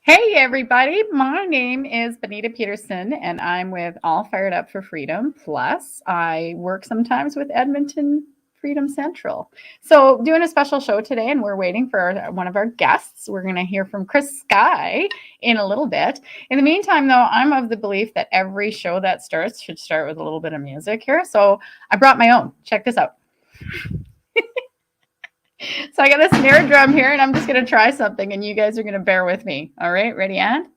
Hey everybody, my name is Benita Pederson and I'm with All Fired Up for Freedom. Plus, I work sometimes with Edmonton Freedom Central. So, doing a special show today, and we're waiting for one of our guests. We're going to hear from Skye in a little bit. In the meantime, though, I'm of the belief that every show that starts should start with a little bit of music here. So, I brought my own. Check this out. So I got a snare drum here, and I'm just going to try something, and you guys are going to bear with me. All right, ready, and?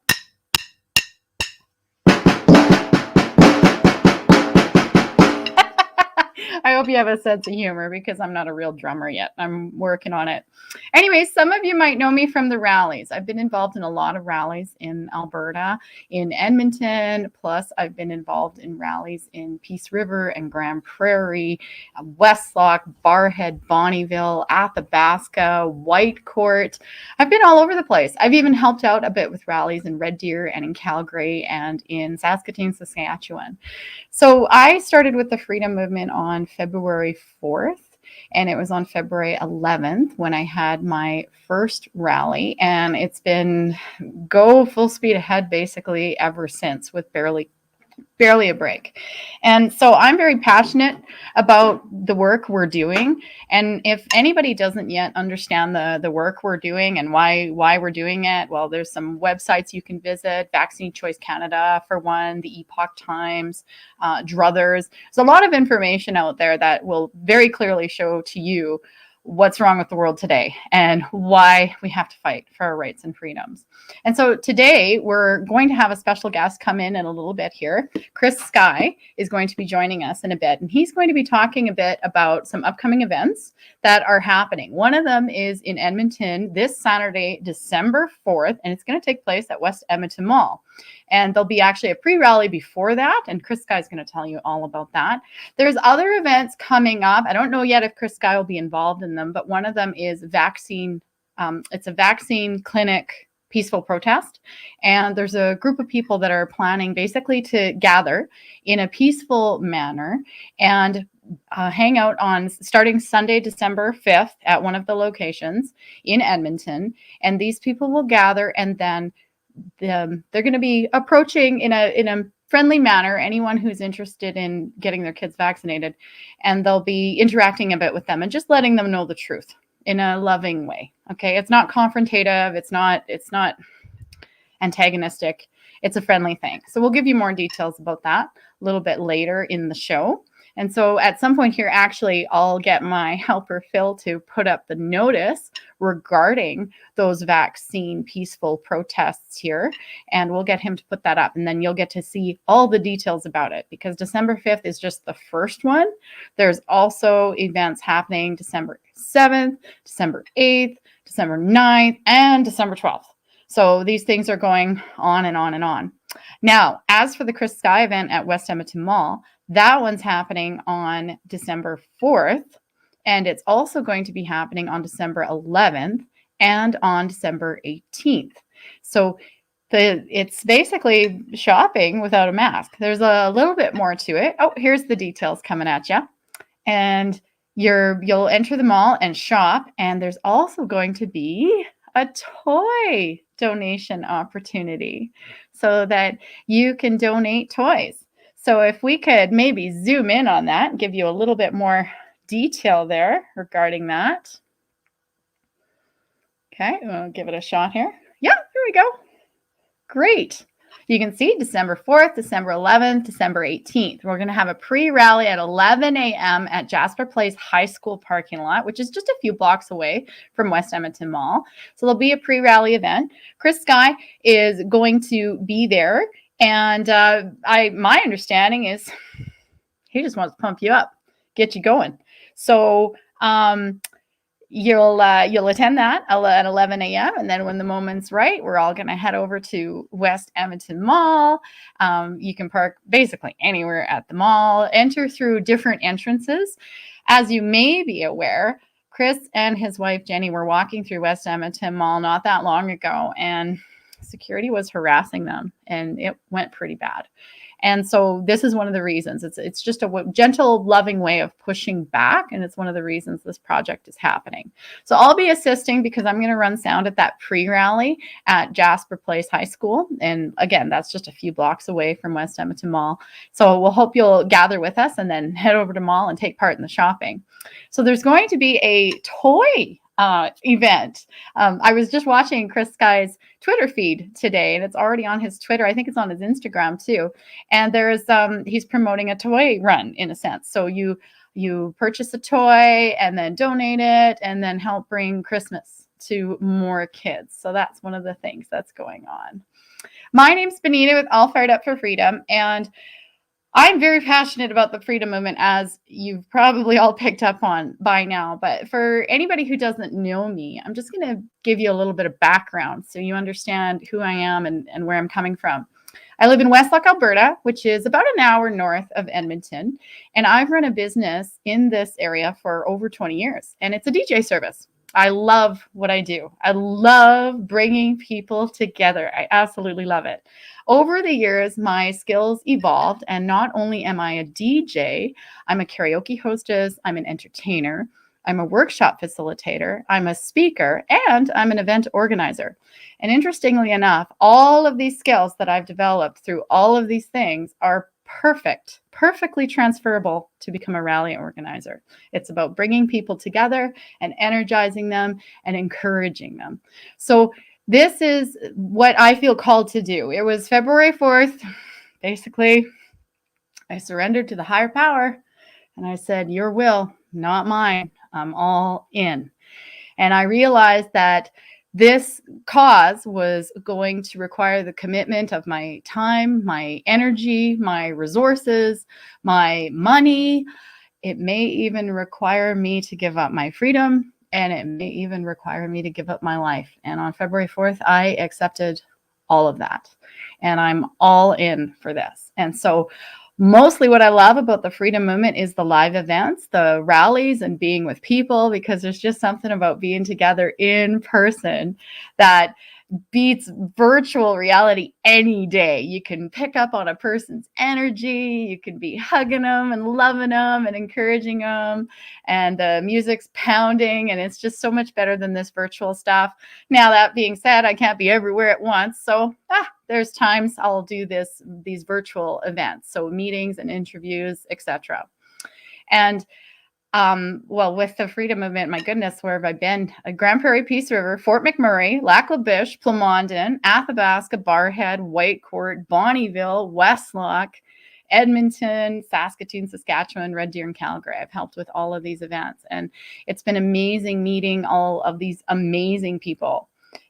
I hope you have a sense of humor because I'm not a real drummer yet. I'm working on it. Anyway, some of you might know me from the rallies. I've been involved in a lot of rallies in Alberta, in Edmonton, plus I've been involved in rallies in Peace River and Grand Prairie, Westlock, Barhead, Bonnyville, Athabasca, Whitecourt. I've been all over the place. I've even helped out a bit with rallies in Red Deer and in Calgary and in Saskatoon, Saskatchewan. So I started with the Freedom Movement on February 4th, and it was on February 11th when I had my first rally, and it's been go full speed ahead basically ever since with barely a break. And so I'm very passionate about the work we're doing. And if anybody doesn't yet understand the work we're doing and why we're doing it, well, there's some websites you can visit, Vaccine Choice Canada for one, the Epoch Times, Druthers. There's a lot of information out there that will very clearly show to you what's wrong with the world today and why we have to fight for our rights and freedoms. And so today we're going to have a special guest come in a little bit here. Skye is going to be joining us in a bit, and he's going to be talking a bit about some upcoming events that are happening. One of them is in Edmonton this Saturday, December 4th, and it's going to take place at West Edmonton Mall. And there'll be actually a pre-rally before that, and Skye is going to tell you all about that. There's other events coming up. I don't know yet if Skye will be involved in them, but one of them is vaccine. It's a vaccine clinic peaceful protest. And there's a group of people that are planning basically to gather in a peaceful manner and hang out on starting Sunday, December 5th at one of the locations in Edmonton. And these people will gather, and then they're going to be approaching in a friendly manner anyone who's interested in getting their kids vaccinated, and they'll be interacting a bit with them and just letting them know the truth in a loving way. Okay, it's not confrontative, it's not antagonistic, it's a friendly thing. So we'll give you more details about that a little bit later in the show. And so at some point here, actually, I'll get my helper Phil to put up the notice regarding those vaccine peaceful protests here. And we'll get him to put that up. And then you'll get to see all the details about it, because December 5th is just the first one. There's also events happening December 7th, December 8th, December 9th, and December 12th. So these things are going on and on and on. Now, as for the Skye event at West Edmonton Mall, that one's happening on December 4th, and it's also going to be happening on December 11th and on December 18th. So it's basically shopping without a mask. There's a little bit more to it. Oh, here's the details coming at you. And you'll enter the mall and shop, and there's also going to be a toy donation opportunity so that you can donate toys. So if we could maybe zoom in on that and give you a little bit more detail there regarding that. Okay, we'll give it a shot here. Yeah, here we go. Great. You can see December 4th, December 11th, December 18th. We're going to have a pre-rally at 11 a.m. at Jasper Place High School parking lot, which is just a few blocks away from West Edmonton Mall. So there'll be a pre-rally event. Skye is going to be there. And my understanding is he just wants to pump you up, get you going. So you'll attend that at 11 a.m. And then when the moment's right, we're all going to head over to West Edmonton Mall. You can park basically anywhere at the mall, enter through different entrances. As you may be aware, Chris and his wife, Jenny, were walking through West Edmonton Mall not that long ago, and security was harassing them, and it went pretty bad. And so this is one of the reasons. It's just a gentle, loving way of pushing back. And it's one of the reasons this project is happening. So I'll be assisting because I'm going to run sound at that pre-rally at Jasper Place High School. And again, that's just a few blocks away from West Edmonton Mall. So we'll hope you'll gather with us and then head over to Mall and take part in the shopping. So there's going to be a toy event. I was just watching Skye's Twitter feed today, and it's already on his Twitter. I think it's on his Instagram too. And there's he's promoting a toy run in a sense. So you purchase a toy and then donate it and then help bring Christmas to more kids. So that's one of the things that's going on. My name's Benita with All Fired Up for Freedom, and I'm very passionate about the freedom movement, as you've probably all picked up on by now. But for anybody who doesn't know me, I'm just going to give you a little bit of background so you understand who I am and where I'm coming from. I live in Westlock, Alberta, which is about an hour north of Edmonton. And I've run a business in this area for over 20 years. And it's a DJ service. I love what I do. I love bringing people together. I absolutely love it. Over the years, my skills evolved, and not only am I a DJ, I'm a karaoke hostess, I'm an entertainer, I'm a workshop facilitator, I'm a speaker, and I'm an event organizer. And interestingly enough, all of these skills that I've developed through all of these things are perfectly transferable to become a rally organizer. It's about bringing people together and energizing them and encouraging them. So this is what I feel called to do. It was February 4th. Basically, I surrendered to the higher power and I said, your will, not mine. I'm all in. And I realized that this cause was going to require the commitment of my time, my energy, my resources, my money. It may even require me to give up my freedom, and it may even require me to give up my life. And on February 4th, I accepted all of that. And I'm all in for this. And so mostly what I love about the freedom movement is the live events, the rallies, and being with people, because there's just something about being together in person that beats virtual reality any day. You can pick up on a person's energy. You can be hugging them and loving them and encouraging them. And the music's pounding, and it's just so much better than this virtual stuff. Now, that being said, I can't be everywhere at once. So there's times I'll do these virtual events. So meetings and interviews, etc. And well, with the freedom movement, my goodness, where have I been? Grand Prairie, Peace River, Fort McMurray, Lac La Biche, Plamondon, Athabasca, Barrhead, Whitecourt, Bonnyville, Westlock, Edmonton, Saskatoon, Saskatchewan, Red Deer, and Calgary. I've helped with all of these events, and it's been amazing meeting all of these amazing people.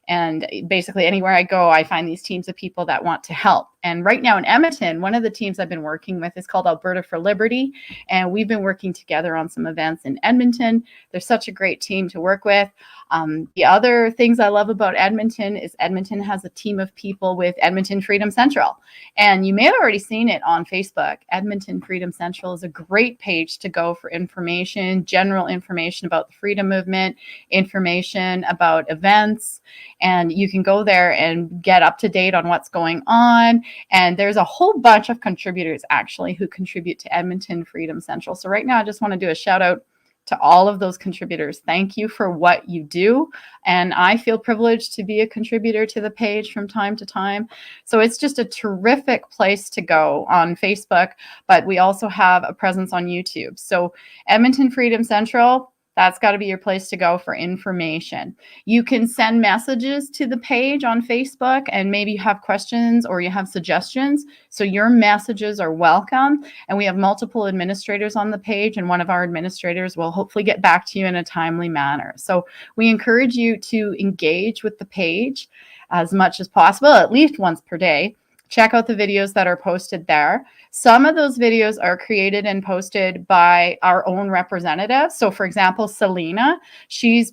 And basically anywhere I go, I find these teams of people that want to help. And right now in Edmonton, one of the teams I've been working with is called Alberta for Liberty. And we've been working together on some events in Edmonton. They're such a great team to work with. The other things I love about Edmonton is Edmonton has a team of people with Edmonton Freedom Central. And you may have already seen it on Facebook. Edmonton Freedom Central is a great page to go for information, general information about the freedom movement, information about events. And you can go there and get up to date on what's going on. And there's a whole bunch of contributors actually who contribute to Edmonton Freedom Central. So right now, I just want to do a shout out to all of those contributors. Thank you for what you do. And I feel privileged to be a contributor to the page from time to time. So it's just a terrific place to go on Facebook, but we also have a presence on YouTube. So Edmonton Freedom Central, that's got to be your place to go for information. You can send messages to the page on Facebook, and maybe you have questions or you have suggestions. So your messages are welcome. And we have multiple administrators on the page, and one of our administrators will hopefully get back to you in a timely manner. So we encourage you to engage with the page as much as possible, at least once per day. Check out the videos that are posted there. Some of those videos are created and posted by our own representatives. So for example, Selena, she'll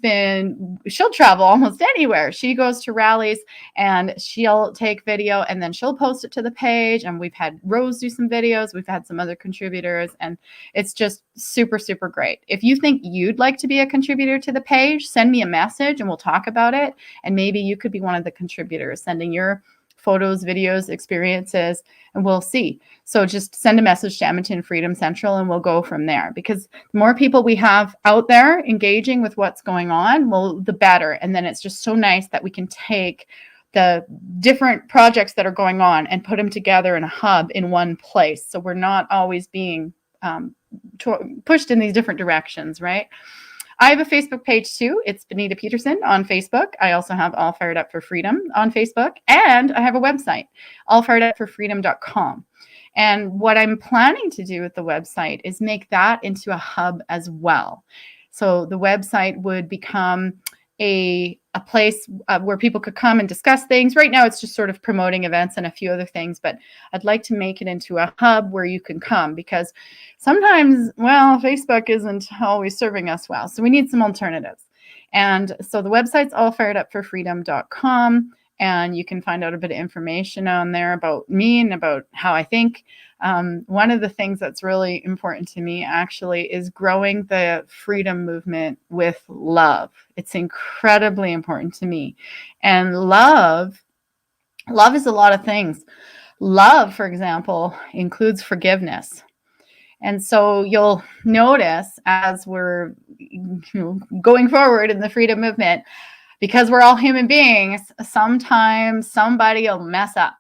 travel almost anywhere. She goes to rallies and she'll take video and then she'll post it to the page. And we've had Rose do some videos. We've had some other contributors, and it's just super, super great. If you think you'd like to be a contributor to the page, send me a message and we'll talk about it. And maybe you could be one of the contributors, sending your photos, videos, experiences, and we'll see. So just send a message to Edmonton Freedom Central and we'll go from there, because the more people we have out there engaging with what's going on, well, the better. And then it's just so nice that we can take the different projects that are going on and put them together in a hub in one place. So we're not always being pushed in these different directions, right? I have a Facebook page too. It's Benita Pederson on Facebook. I also have All Fired Up for Freedom on Facebook. And I have a website, allfiredupforfreedom.com. And what I'm planning to do with the website is make that into a hub as well. So the website would become a place where people could come and discuss things. Right now, it's just sort of promoting events and a few other things, but I'd like to make it into a hub where you can come, because sometimes, well, Facebook isn't always serving us well. So we need some alternatives. And so the website's allfiredupforfreedom.com. And you can find out a bit of information on there about me and about how I think. One of the things that's really important to me actually is growing the freedom movement with love. It's incredibly important to me. And love is a lot of things. Love, for example, includes forgiveness. And so you'll notice as we're going forward in the freedom movement, because we're all human beings, sometimes somebody will mess up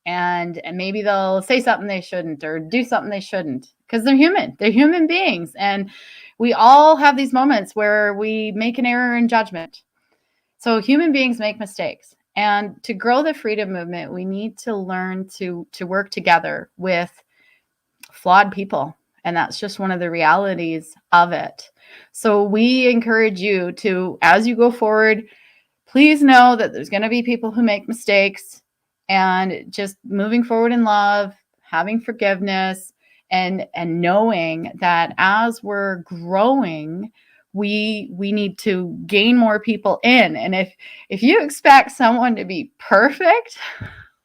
and maybe they'll say something they shouldn't or do something they shouldn't, because they're human beings. And we all have these moments where we make an error in judgment. So human beings make mistakes. And to grow the freedom movement, we need to learn to work together with flawed people. And that's just one of the realities of it. So we encourage you to, as you go forward, please know that there's going to be people who make mistakes, and just moving forward in love, having forgiveness, and knowing that as we're growing, we need to gain more people in. And if you expect someone to be perfect,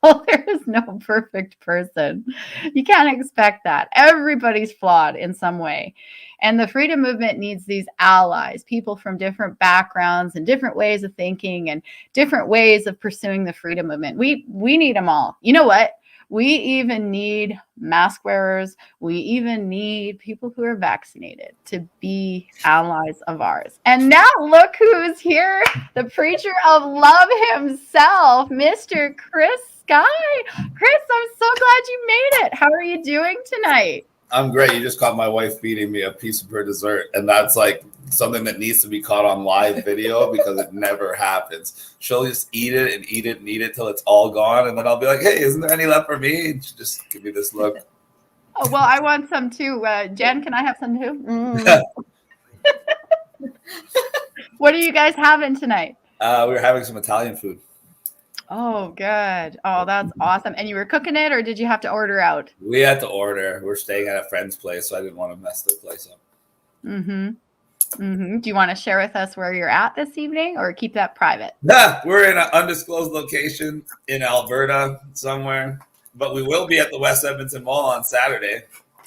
well, there is no perfect person. You can't expect that. Everybody's flawed in some way. And the freedom movement needs these allies, people from different backgrounds and different ways of thinking and different ways of pursuing the freedom movement. We need them all. You know what? We even need mask wearers. We even need people who are vaccinated to be allies of ours. And now look who's here, the preacher of love himself, Mr. Chris Skye. Chris, I'm so glad you made it. How are you doing tonight? I'm great. You just caught my wife feeding me a piece of her dessert, and that's like something that needs to be caught on live video because it never happens. She'll just eat it and eat it and eat it till it's all gone, and then I'll be like, "Hey, isn't there any left for me?" And she just give me this look. Oh, well, I want some too. Jen, can I have some too? What are you guys having tonight? We're having some Italian food. Oh, good. Oh, that's awesome. And you were cooking it, or did you have to order out? We had to order. We're staying at a friend's place, so I didn't want to mess their place up. Do you want to share with us where you're at this evening, or keep that private? Nah, we're in an undisclosed location in Alberta somewhere, but we will be at the West Edmonton Mall on Saturday,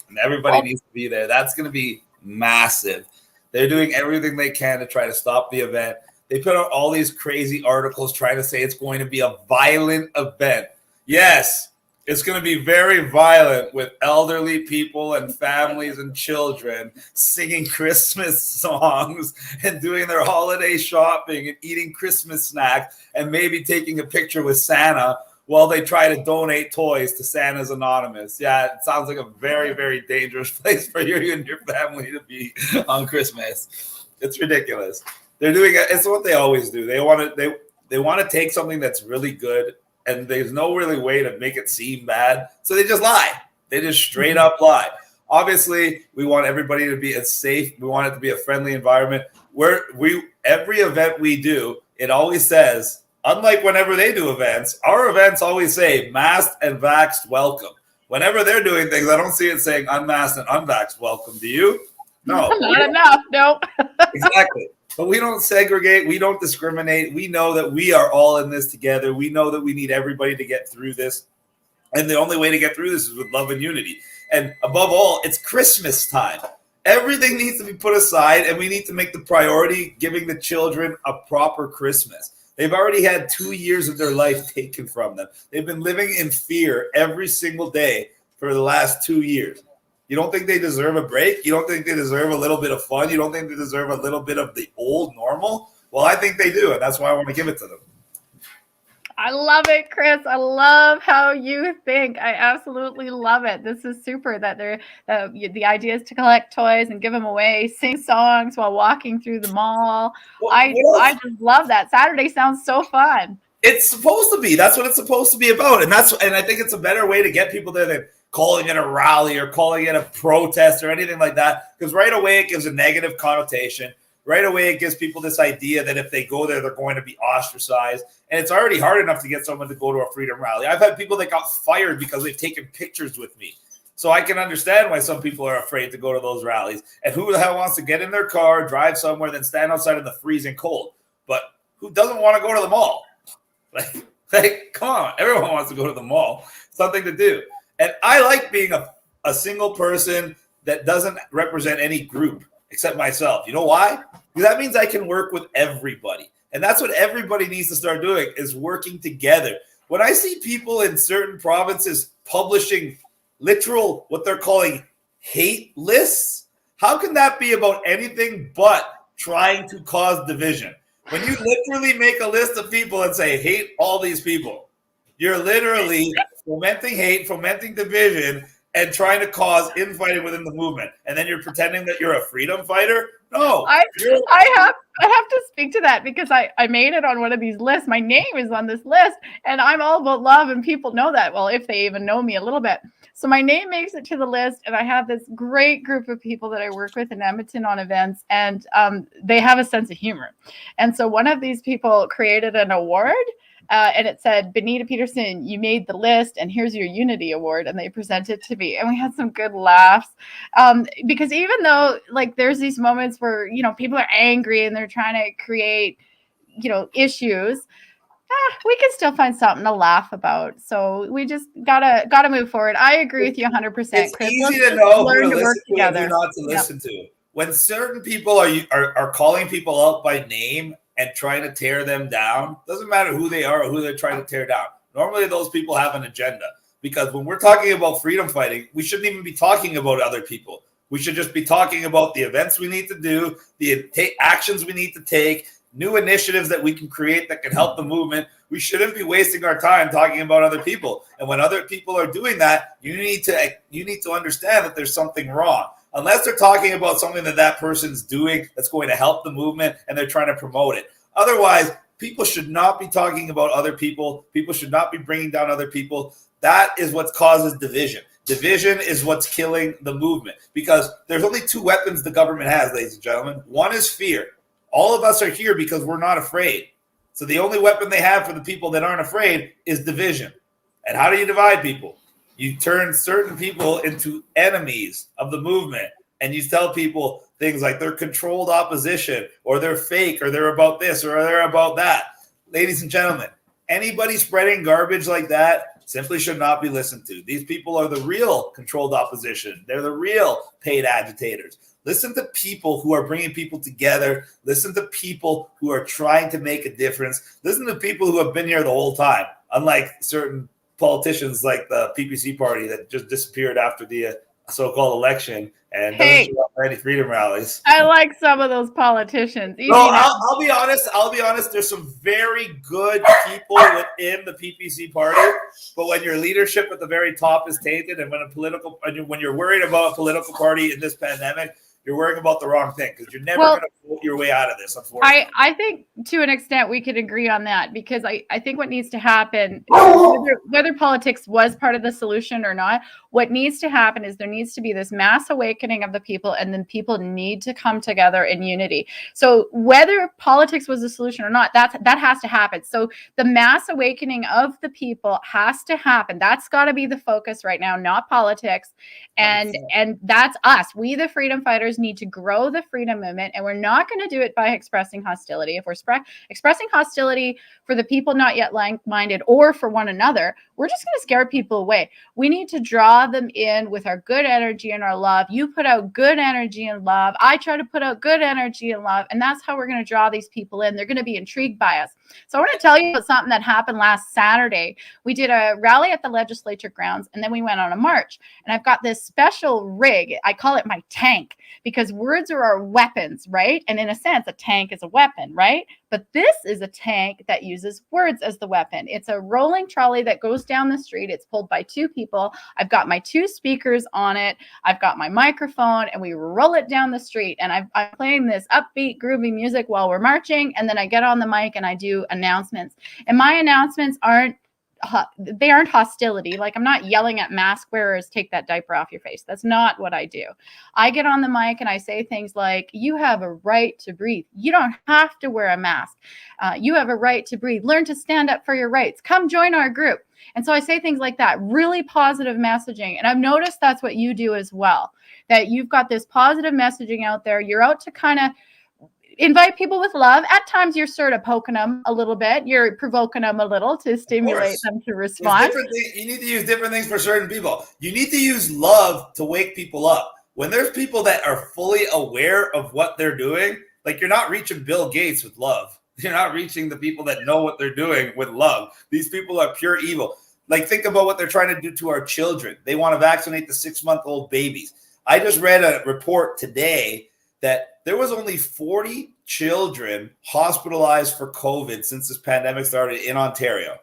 and everybody needs to be there. That's going to be massive. They're doing everything they can to try to stop the event. They put out all these crazy articles trying to say it's going to be a violent event. Yes, it's going to be very violent with elderly people and families and children singing Christmas songs and doing their holiday shopping and eating Christmas snacks and maybe taking a picture with Santa while they try to donate toys to Santa's Anonymous. Yeah, it sounds like a very, very dangerous place for you and your family to be on Christmas. It's ridiculous. They're doing it. It's what they always do. They want to take something that's really good, and there's no really way to make it seem bad. So they just lie. They just straight up lie. Obviously, we want everybody to be as safe. We want it to be a friendly environment. Every event we do, it always says, unlike whenever they do events, our events always say masked and vaxxed welcome. Whenever they're doing things, I don't see it saying unmasked and unvaxxed welcome. Do you? No. Not enough. No. Exactly. But we don't segregate. We don't discriminate. We know that we are all in this together. We know that we need everybody to get through this. And the only way to get through this is with love and unity. And above all, it's Christmas time. Everything needs to be put aside, and we need to make the priority giving the children a proper Christmas. They've already had 2 years of their life taken from them. They've been living in fear every single day for the last 2 years. You don't think they deserve a break? You don't think they deserve a little bit of fun? You don't think they deserve a little bit of the old normal? Well, I think they do, and that's why I want to give it to them. I love it, Chris. I love how you think. I absolutely love it. This is super that the idea is to collect toys and give them away, sing songs while walking through the mall. Well, I just love that. Saturday sounds so fun. It's supposed to be. That's what it's supposed to be about. And I think it's a better way to get people there than calling it a rally or calling it a protest or anything like that. Because right away it gives a negative connotation. Right away, it gives people this idea that if they go there, they're going to be ostracized. And it's already hard enough to get someone to go to a freedom rally. I've had people that got fired because they've taken pictures with me. So I can understand why some people are afraid to go to those rallies. And who the hell wants to get in their car, drive somewhere, then stand outside in the freezing cold? But who doesn't want to go to the mall? Like, come on. Everyone wants to go to the mall. Something to do. And I like being a single person that doesn't represent any group except myself. You know why? Because that means I can work with everybody. And that's what everybody needs to start doing, is working together. When I see people in certain provinces publishing literal, what they're calling hate lists, how can that be about anything but trying to cause division? When you literally make a list of people and say, hate all these people, you're literally fomenting hate, fomenting division, and trying to cause infighting within the movement. And then you're pretending that you're a freedom fighter? No. I have to speak to that because I made it on one of these lists. My name is on this list, and I'm all about love, and people know that. Well, if they even know me a little bit. So my name makes it to the list, and I have this great group of people that I work with in Edmonton on events, and they have a sense of humor. And so one of these people created an award, and it said, Benita Pederson, you made the list, and here's your Unity Award. And they presented it to me, and we had some good laughs. Because even though, like, there's these moments where, you know, people are angry and they're trying to create, you know, issues, we can still find something to laugh about. So we just gotta move forward. I agree with you 100%. It's Chris. easy to know who to to work listen to together. and who not to listen to. When certain people are calling people out by name and trying to tear them down, doesn't matter who they are or who they're trying to tear down. Normally, those people have an agenda. Because when we're talking about freedom fighting, we shouldn't even be talking about other people. We should just be talking about the events we need to do, the actions we need to take, new initiatives that we can create that can help the movement. We shouldn't be wasting our time talking about other people. And when other people are doing that, you need to understand that there's something wrong. Unless they're talking about something that person's doing that's going to help the movement and they're trying to promote it. Otherwise, people should not be talking about other people. People should not be bringing down other people. That is what causes division. Division is what's killing the movement, because there's only two weapons the government has, ladies and gentlemen. One is fear. All of us are here because we're not afraid. So the only weapon they have for the people that aren't afraid is division. And how do you divide people? You turn certain people into enemies of the movement, and you tell people things like they're controlled opposition, or they're fake, or they're about this, or they're about that. Ladies and gentlemen, anybody spreading garbage like that simply should not be listened to. These people are the real controlled opposition. They're the real paid agitators. Listen to people who are bringing people together. Listen to people who are trying to make a difference. Listen to people who have been here the whole time, unlike certain politicians like the PPC party that just disappeared after the so-called election and doesn't show up for any freedom rallies. I like some of those politicians. No, I'll be honest. There's some very good people within the PPC party, but when your leadership at the very top is tainted, and when you're worried about a political party in this pandemic, you're worrying about the wrong thing, because you're never going to vote your way out of this, unfortunately. I think to an extent we could agree on that, because I think what needs to happen, whether politics was part of the solution or not, what needs to happen is there needs to be this mass awakening of the people, and then people need to come together in unity. So whether politics was a solution or not, that has to happen. So the mass awakening of the people has to happen. That's got to be the focus right now, not politics. And that's us. We, the freedom fighters, need to grow the freedom movement, and we're not going to do it by expressing hostility. If we're expressing hostility for the people not yet like-minded or for one another, we're just going to scare people away. We need to draw them in with our good energy and our love. You put out good energy and love. I try to put out good energy and love. And that's how we're going to draw these people in. They're going to be intrigued by us. So I want to tell you about something that happened last Saturday. We did a rally at the legislature grounds, and then we went on a march. And I've got this special rig. I call it my tank, because words are our weapons, right? And in a sense, a tank is a weapon, right? But this is a tank that uses words as the weapon. It's a rolling trolley that goes down the street. It's pulled by 2 people. I've got my 2 speakers on it. I've got my microphone, and we roll it down the street. And I'm playing this upbeat, groovy music while we're marching. And then I get on the mic and I do announcements. And my announcements aren't hostility. Like, I'm not yelling at mask wearers, take that diaper off your face. That's not what I do. I get on the mic and I say things like, you have a right to breathe. You don't have to wear a mask. You have a right to breathe. Learn to stand up for your rights. Come join our group. And so I say things like that, really positive messaging. And I've noticed that's what you do as well, that you've got this positive messaging out there. You're out to kind of invite people with love. At times you're sort of poking them a little bit. You're provoking them a little to stimulate them to respond. You need to use different things for certain people. You need to use love to wake people up. When there's people that are fully aware of what they're doing, like, you're not reaching Bill Gates with love. You're not reaching the people that know what they're doing with love. These people are pure evil. Like, think about what they're trying to do to our children. They want to vaccinate the 6-month-old babies. I just read a report today that there was only 40 children hospitalized for COVID since this pandemic started in Ontario.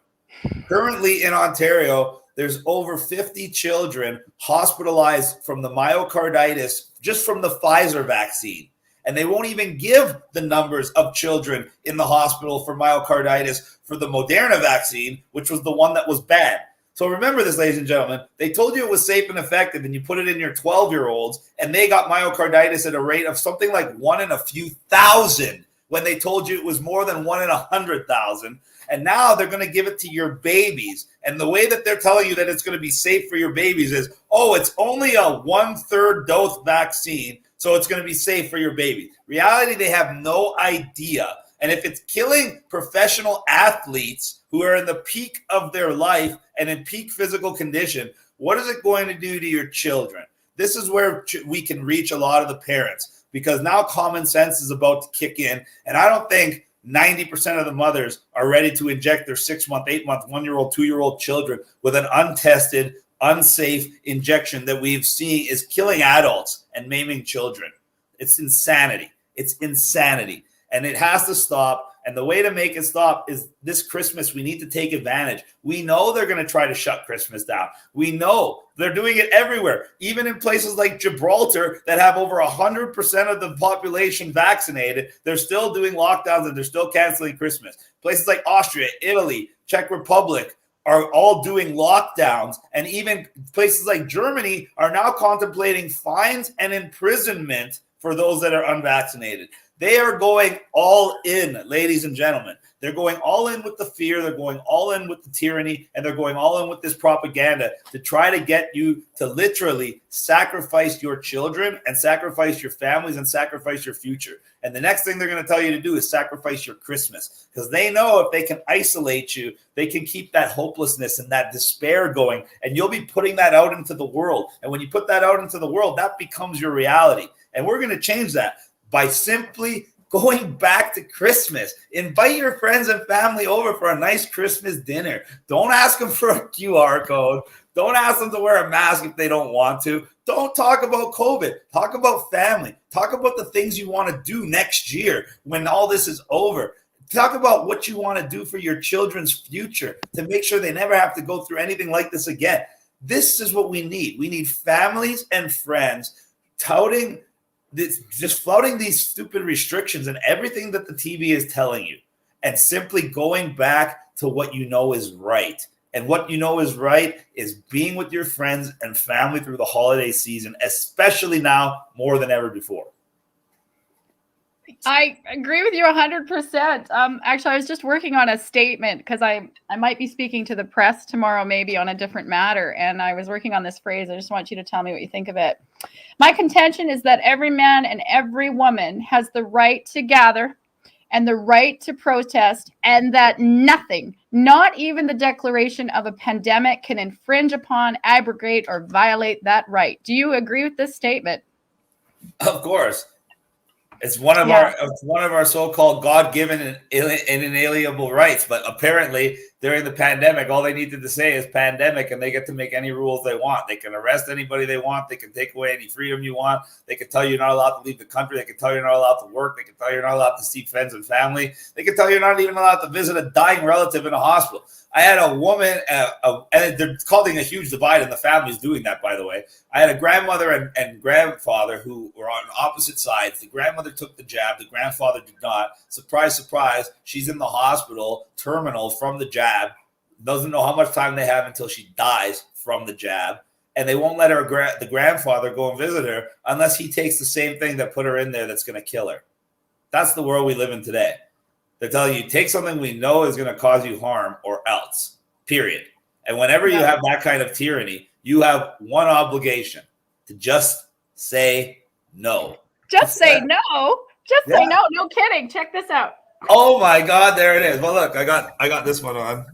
Currently in Ontario, there's over 50 children hospitalized from the myocarditis just from the Pfizer vaccine. And they won't even give the numbers of children in the hospital for myocarditis for the Moderna vaccine, which was the one that was banned. So remember this, ladies and gentlemen. They told you it was safe and effective, and you put it in your 12-year-olds, and they got myocarditis at a rate of something like 1 in a few thousand, when they told you it was more than 1 in 100,000. And now they're going to give it to your babies. And the way that they're telling you that it's going to be safe for your babies is, oh, it's only a 1/3 dose vaccine, so it's going to be safe for your baby. Reality, they have no idea. And if it's killing professional athletes who are in the peak of their life and in peak physical condition, what is it going to do to your children? This is where we can reach a lot of the parents, because now common sense is about to kick in. And I don't think 90% of the mothers are ready to inject their 6-month, 8-month, 1-year-old, 2-year-old children with an untested, unsafe injection that we've seen is killing adults and maiming children. It's insanity. It's insanity. And it has to stop. And the way to make it stop is this Christmas, we need to take advantage. We know they're going to try to shut Christmas down. We know they're doing it everywhere, even in places like Gibraltar that have over 100% of the population vaccinated. They're still doing lockdowns and they're still canceling Christmas. Places like Austria, Italy, Czech Republic are all doing lockdowns. And even places like Germany are now contemplating fines and imprisonment for those that are unvaccinated. They are going all in, ladies and gentlemen. They're going all in with the fear. They're going all in with the tyranny. And they're going all in with this propaganda to try to get you to literally sacrifice your children and sacrifice your families and sacrifice your future. And the next thing they're going to tell you to do is sacrifice your Christmas, because they know if they can isolate you, they can keep that hopelessness and that despair going. And you'll be putting that out into the world. And when you put that out into the world, that becomes your reality. And we're going to change that by simply going back to Christmas. Invite your friends and family over for a nice Christmas dinner. Don't ask them for a QR code. Don't ask them to wear a mask if they don't want to. Don't talk about COVID. Talk about family. Talk about the things you want to do next year when all this is over. Talk about what you want to do for your children's future to make sure they never have to go through anything like this again. This is what we need. We need families and friends touting this, just flouting these stupid restrictions and everything that the TV is telling you, and simply going back to what you know is right. And what you know is right is being with your friends and family through the holiday season, especially now more than ever before. I agree with you 100%. Actually, I was just working on a statement because I might be speaking to the press tomorrow, maybe on a different matter. And I was working on this phrase. I just want you to tell me what you think of it. My contention is that every man and every woman has the right to gather and the right to protest, and that nothing, not even the declaration of a pandemic, can infringe upon, abrogate, or violate that right. Do you agree with this statement? Of course. It's one of our so-called God-given and inalienable rights. But apparently, during the pandemic, all they needed to say is pandemic, and they get to make any rules they want. They can arrest anybody they want. They can take away any freedom you want. They can tell you you're not allowed to leave the country. They can tell you you're not allowed to work. They can tell you you're not allowed to see friends and family. They can tell you you're not even allowed to visit a dying relative in a hospital. I had a woman, and they're causing a huge divide in the families doing that, by the way. I had a grandmother and grandfather who were on opposite sides. The grandmother took the jab. The grandfather did not. Surprise, surprise. She's in the hospital, terminal from the jab. Doesn't know how much time they have until she dies from the jab. And they won't let the grandfather go and visit her unless he takes the same thing that put her in there that's going to kill her. That's the world we live in today. They're telling you, take something we know is going to cause you harm or else, period. And whenever you have that kind of tyranny, you have one obligation: to just say no. Just say no. Just say no. No kidding. Check this out. Oh my God, there it is. Well, look, I got this one on.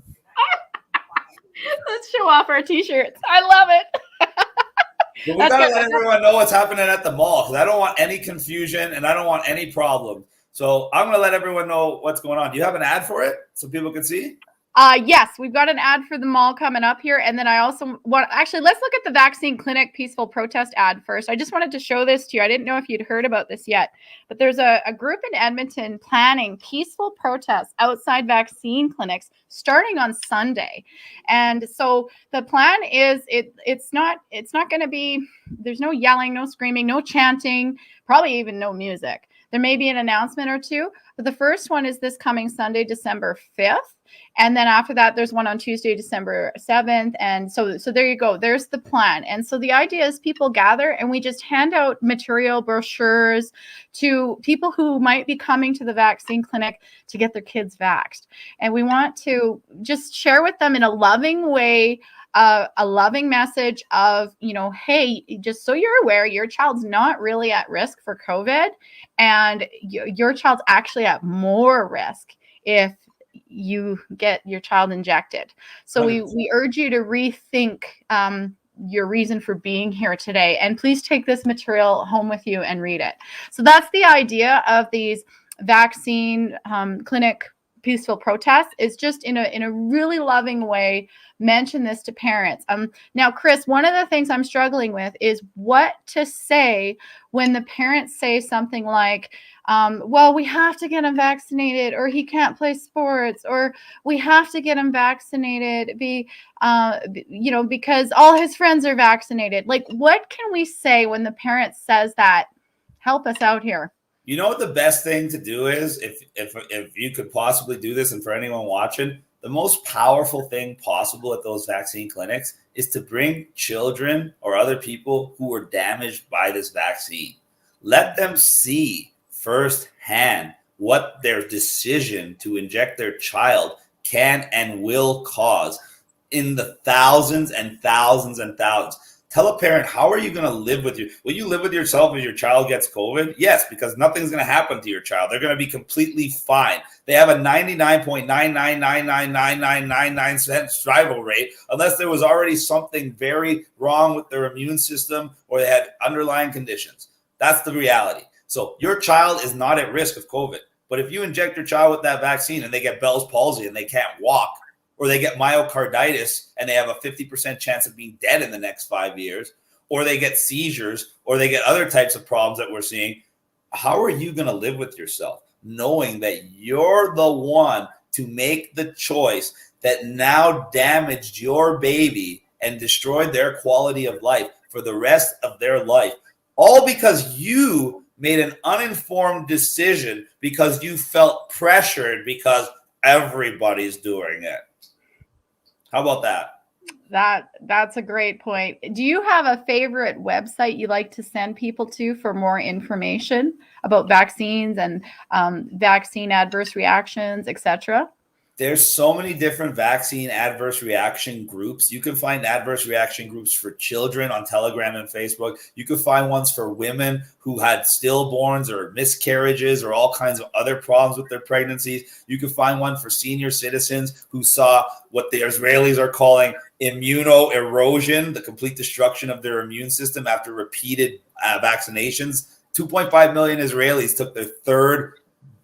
Let's show off our t-shirts. I love it. But we gotta let everyone know what's happening at the mall, because I don't want any confusion and I don't want any problem. So I'm going to let everyone know what's going on. Do you have an ad for it so people can see? Yes, we've got an ad for the mall coming up here. And then I also want, actually, let's look at the vaccine clinic peaceful protest ad first. I just wanted to show this to you. I didn't know if you'd heard about this yet, but there's a group in Edmonton planning peaceful protests outside vaccine clinics starting on Sunday. And so the plan is it's not going to be, there's no yelling, no screaming, no chanting, probably even no music. There may be an announcement or two, but the first one is this coming Sunday, December 5th. And then after that, there's one on Tuesday, December 7th. And so there you go. There's the plan. And so the idea is people gather and we just hand out material, brochures to people who might be coming to the vaccine clinic to get their kids vaxxed. And we want to just share with them in a loving way, a loving message of, hey, just so you're aware, your child's not really at risk for COVID, and your child's actually at more risk if you get your child injected. So we urge you to rethink your reason for being here today, and please take this material home with you and read it. So that's the idea of these vaccine clinic peaceful protests, is just in a really loving way mention this to parents. Now, Chris, one of the things I'm struggling with is what to say when the parents say something like, well, we have to get him vaccinated, or he can't play sports, or we have to get him vaccinated because all his friends are vaccinated. Like, what can we say when the parent says that? Help us out here. You know what the best thing to do is, if you could possibly do this, and for anyone watching, the most powerful thing possible at those vaccine clinics is to bring children or other people who were damaged by this vaccine. Let them see firsthand what their decision to inject their child can and will cause in the thousands and thousands and thousands. Tell a parent, how are you going to live with will you live with yourself if your child gets COVID? Yes, because nothing's going to happen to your child. They're going to be completely fine. They have a 99.9999999% survival rate, unless there was already something very wrong with their immune system or they had underlying conditions. That's the reality. So your child is not at risk of COVID. But if you inject your child with that vaccine and they get Bell's palsy and they can't walk, or they get myocarditis and they have a 50% chance of being dead in the next 5 years, or they get seizures, or they get other types of problems that we're seeing, how are you going to live with yourself knowing that you're the one to make the choice that now damaged your baby and destroyed their quality of life for the rest of their life, all because you made an uninformed decision because you felt pressured because everybody's doing it? How about that? That's a great point. Do you have a favorite website you like to send people to for more information about vaccines and vaccine adverse reactions, etc.? There's so many different vaccine adverse reaction groups. You can find adverse reaction groups for children on Telegram and Facebook. You can find ones for women who had stillborns or miscarriages or all kinds of other problems with their pregnancies. You can find one for senior citizens who saw what the Israelis are calling immunoerosion, the complete destruction of their immune system after repeated vaccinations. 2.5 million Israelis took their third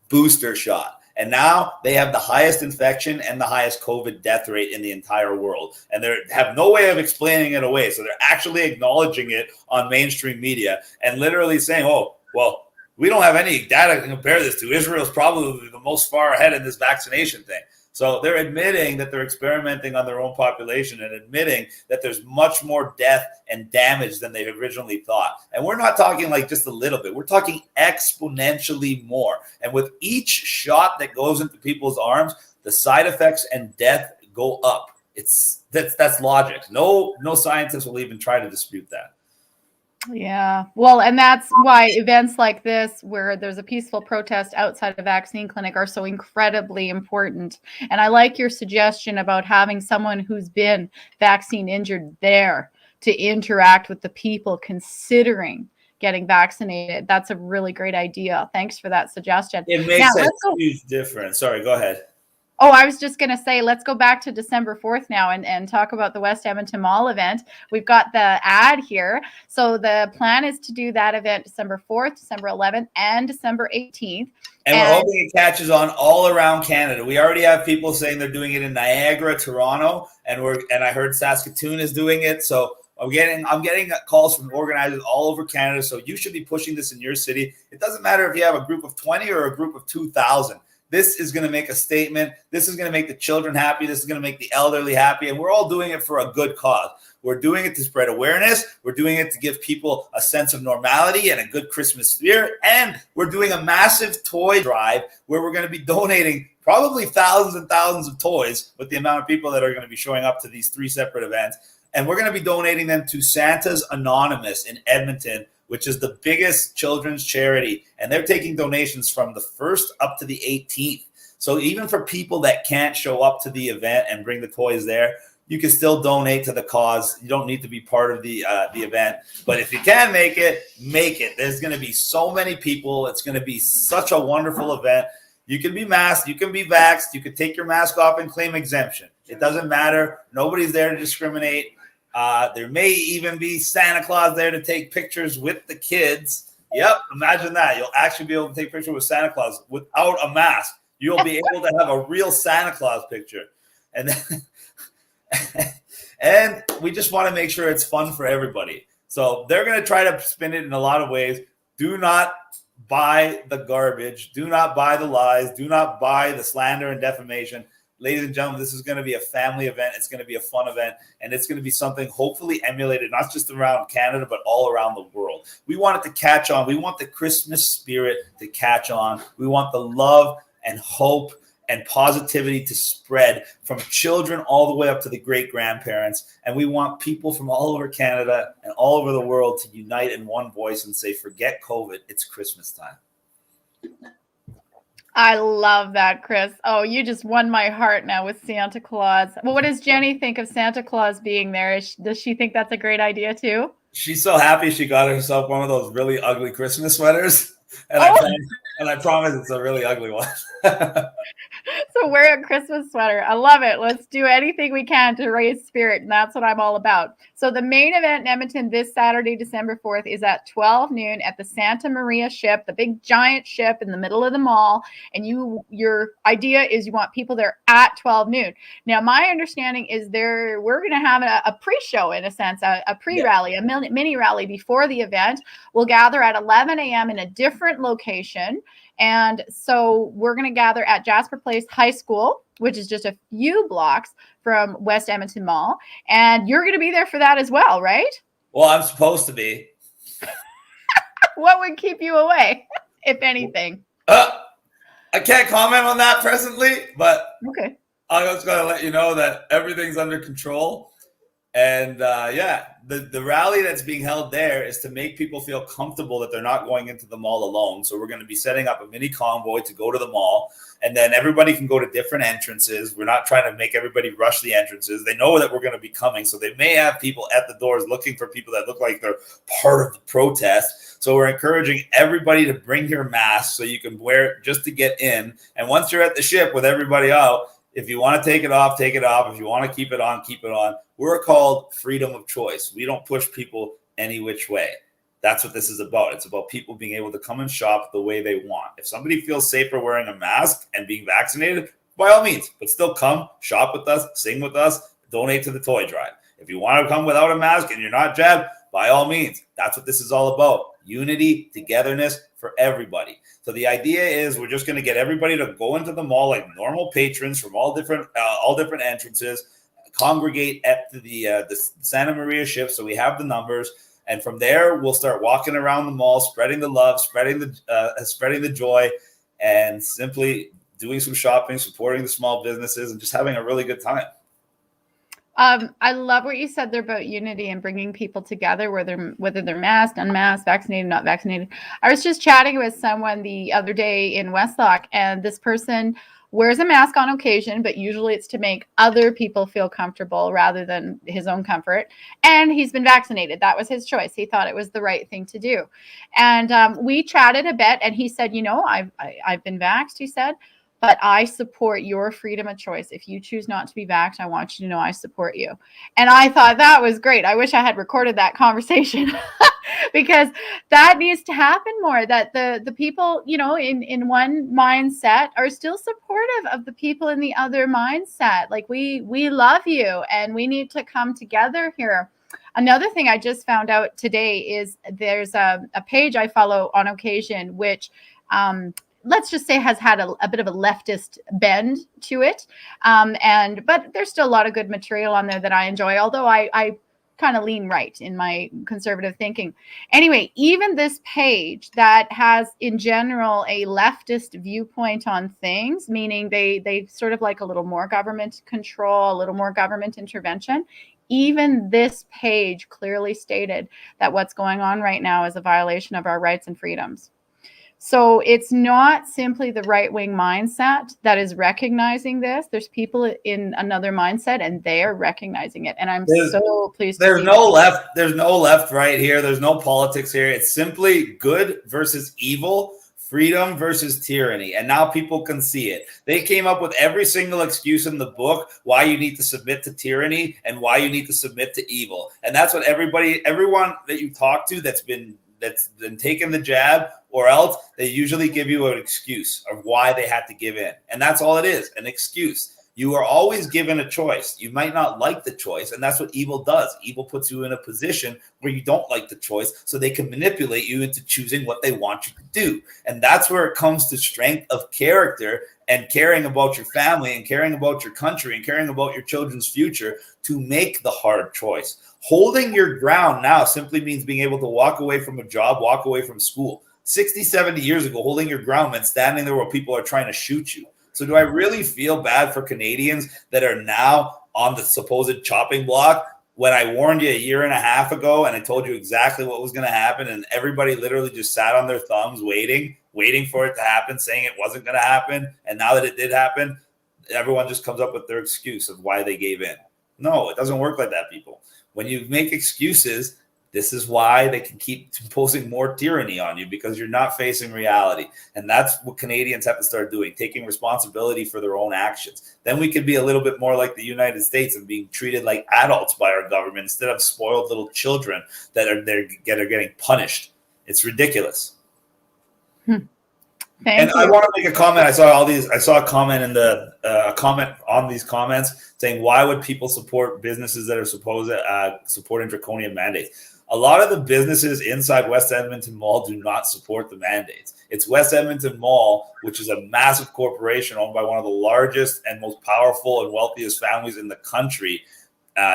booster shot. And now they have the highest infection and the highest COVID death rate in the entire world. And they have no way of explaining it away. So they're actually acknowledging it on mainstream media and literally saying, oh, well, we don't have any data to compare this to. Israel's probably the most far ahead in this vaccination thing. So they're admitting that they're experimenting on their own population and admitting that there's much more death and damage than they originally thought. And we're not talking like just a little bit. We're talking exponentially more. And with each shot that goes into people's arms, the side effects and death go up. That's logic. No scientist will even try to dispute that. Yeah. Well, and that's why events like this, where there's a peaceful protest outside a vaccine clinic, are so incredibly important. And I like your suggestion about having someone who's been vaccine injured there to interact with the people considering getting vaccinated. That's a really great idea. Thanks for that suggestion. It makes a huge difference. Sorry, go ahead. Oh, I was just going to say, let's go back to December 4th now and talk about the West Edmonton Mall event. We've got the ad here. So the plan is to do that event December 4th, December 11th, and December 18th. And we're hoping it catches on all around Canada. We already have people saying they're doing it in Niagara, Toronto, and I heard Saskatoon is doing it. So I'm getting calls from organizers all over Canada. So you should be pushing this in your city. It doesn't matter if you have a group of 20 or a group of 2,000. This is going to make a statement. This is going to make the children happy. This is going to make the elderly happy. And we're all doing it for a good cause. We're doing it to spread awareness. We're doing it to give people a sense of normality and a good Christmas spirit. And we're doing a massive toy drive where we're going to be donating probably thousands and thousands of toys with the amount of people that are going to be showing up to these 3 separate events. And we're going to be donating them to Santa's Anonymous in Edmonton, which is the biggest children's charity. And they're taking donations from the 1st up to the 18th. So even for people that can't show up to the event and bring the toys there, you can still donate to the cause. You don't need to be part of the event. But if you can make it, make it. There's going to be so many people. It's going to be such a wonderful event. You can be masked. You can be vaxxed. You can take your mask off and claim exemption. It doesn't matter. Nobody's there to discriminate. There may even be Santa Claus there to take pictures with the kids. Yep, imagine that. You'll actually be able to take pictures with Santa Claus without a mask. You'll be able to have a real Santa Claus picture. And then, and we just want to make sure it's fun for everybody. So they're going to try to spin it in a lot of ways. Do not buy the garbage. Do not buy the lies. Do not buy the slander and defamation. Ladies and gentlemen, this is going to be a family event. It's going to be a fun event, and it's going to be something hopefully emulated, not just around Canada, but all around the world. We want it to catch on. We want the Christmas spirit to catch on. We want the love and hope and positivity to spread from children all the way up to the great-grandparents. And we want people from all over Canada and all over the world to unite in one voice and say, forget COVID, it's Christmas time. I love that, Chris. Oh, you just won my heart now with Santa Claus. Well, what does Jenny think of Santa Claus being there? Does she think that's a great idea too? She's so happy she got herself one of those really ugly Christmas sweaters. And I promise it's a really ugly one. So wear a Christmas sweater. I love it. Let's do anything we can to raise spirit. And that's what I'm all about. So the main event in Edmonton this Saturday, December 4th, is at 12 noon at the Santa Maria ship, the big giant ship in the middle of the mall. And your idea is you want people there at 12 noon. Now, my understanding is we're going to have a pre-show, in a sense, a pre-rally, a mini rally before the event. We'll gather at 11 a.m. in a different location. And so we're going to gather at Jasper Place High School, which is just a few blocks from West Edmonton Mall. And you're going to be there for that as well, right? Well, I'm supposed to be. What would keep you away, if anything? I can't comment on that presently, but okay. I'm just going to let you know that everything's under control. And the rally that's being held there is to make people feel comfortable that they're not going into the mall alone. So we're going to be setting up a mini convoy to go to the mall, and then everybody can go to different entrances. We're not trying to make everybody rush the entrances. They know that we're going to be coming, so they may have people at the doors looking for people that look like they're part of the protest. So we're encouraging everybody to bring your mask so you can wear it just to get in. And once you're at the ship with everybody out, if you want to take it off, take it off. If you want to keep it on, keep it on. We're called freedom of choice. We don't push people any which way. That's what this is about. It's about people being able to come and shop the way they want. If somebody feels safer wearing a mask and being vaccinated, by all means, but still come, shop with us, sing with us, donate to the toy drive. If you want to come without a mask and you're not jabbed, by all means, that's what this is all about. Unity, togetherness for everybody. So the idea is we're just going to get everybody to go into the mall like normal patrons from all different entrances, congregate at the Santa Maria ship so we have the numbers. And from there, we'll start walking around the mall, spreading the love, spreading the joy, and simply doing some shopping, supporting the small businesses, and just having a really good time. I love what you said there about unity and bringing people together, whether they're masked, unmasked, vaccinated, not vaccinated. I was just chatting with someone the other day in Westlock, and this person wears a mask on occasion, but usually it's to make other people feel comfortable rather than his own comfort. And he's been vaccinated. That was his choice. He thought it was the right thing to do. And we chatted a bit, and he said, I've been vaxxed, he said, but I support your freedom of choice. If you choose not to be vaxxed, I want you to know I support you. And I thought that was great. I wish I had recorded that conversation because that needs to happen more, that the people, in one mindset are still supportive of the people in the other mindset. Like we love you and we need to come together here. Another thing I just found out today is there's a page I follow on occasion, which, let's just say has had a bit of a leftist bend to it. But there's still a lot of good material on there that I enjoy, although I kind of lean right in my conservative thinking. Anyway, even this page that has in general a leftist viewpoint on things, meaning they sort of like a little more government control, a little more government intervention. Even this page clearly stated that what's going on right now is a violation of our rights and freedoms. So it's not simply the right-wing mindset that is recognizing this. There's people in another mindset, and they are recognizing it. And I'm so pleased. There's no left. There's no left right here. There's no politics here. It's simply good versus evil, freedom versus tyranny. And now people can see it. They came up with every single excuse in the book why you need to submit to tyranny and why you need to submit to evil. And that's what everyone that you talk to that's been taking the jab or else, they usually give you an excuse of why they had to give in. And that's all it is, an excuse. You are always given a choice. You might not like the choice, and that's what evil does. Evil puts you in a position where you don't like the choice, so they can manipulate you into choosing what they want you to do. And that's where it comes to strength of character and caring about your family and caring about your country and caring about your children's future to make the hard choice. Holding your ground now simply means being able to walk away from a job, walk away from school. 60, 70 years ago, holding your ground meant standing there where people are trying to shoot you. So do I really feel bad for Canadians that are now on the supposed chopping block when I warned you a year and a half ago and I told you exactly what was going to happen and everybody literally just sat on their thumbs waiting for it to happen, saying it wasn't going to happen. And now that it did happen, everyone just comes up with their excuse of why they gave in. No, it doesn't work like that, people. When you make excuses, this is why they can keep imposing more tyranny on you, because you're not facing reality. And that's what Canadians have to start doing, taking responsibility for their own actions. Then we could be a little bit more like the United States and being treated like adults by our government instead of spoiled little children that are getting punished. It's ridiculous. Thank you. I want to make a comment. I saw a comment in the comment on these comments saying, why would people support businesses that are supposed to supporting draconian mandates? A lot of the businesses inside West Edmonton Mall do not support the mandates. It's West Edmonton Mall, which is a massive corporation owned by one of the largest and most powerful and wealthiest families in the country,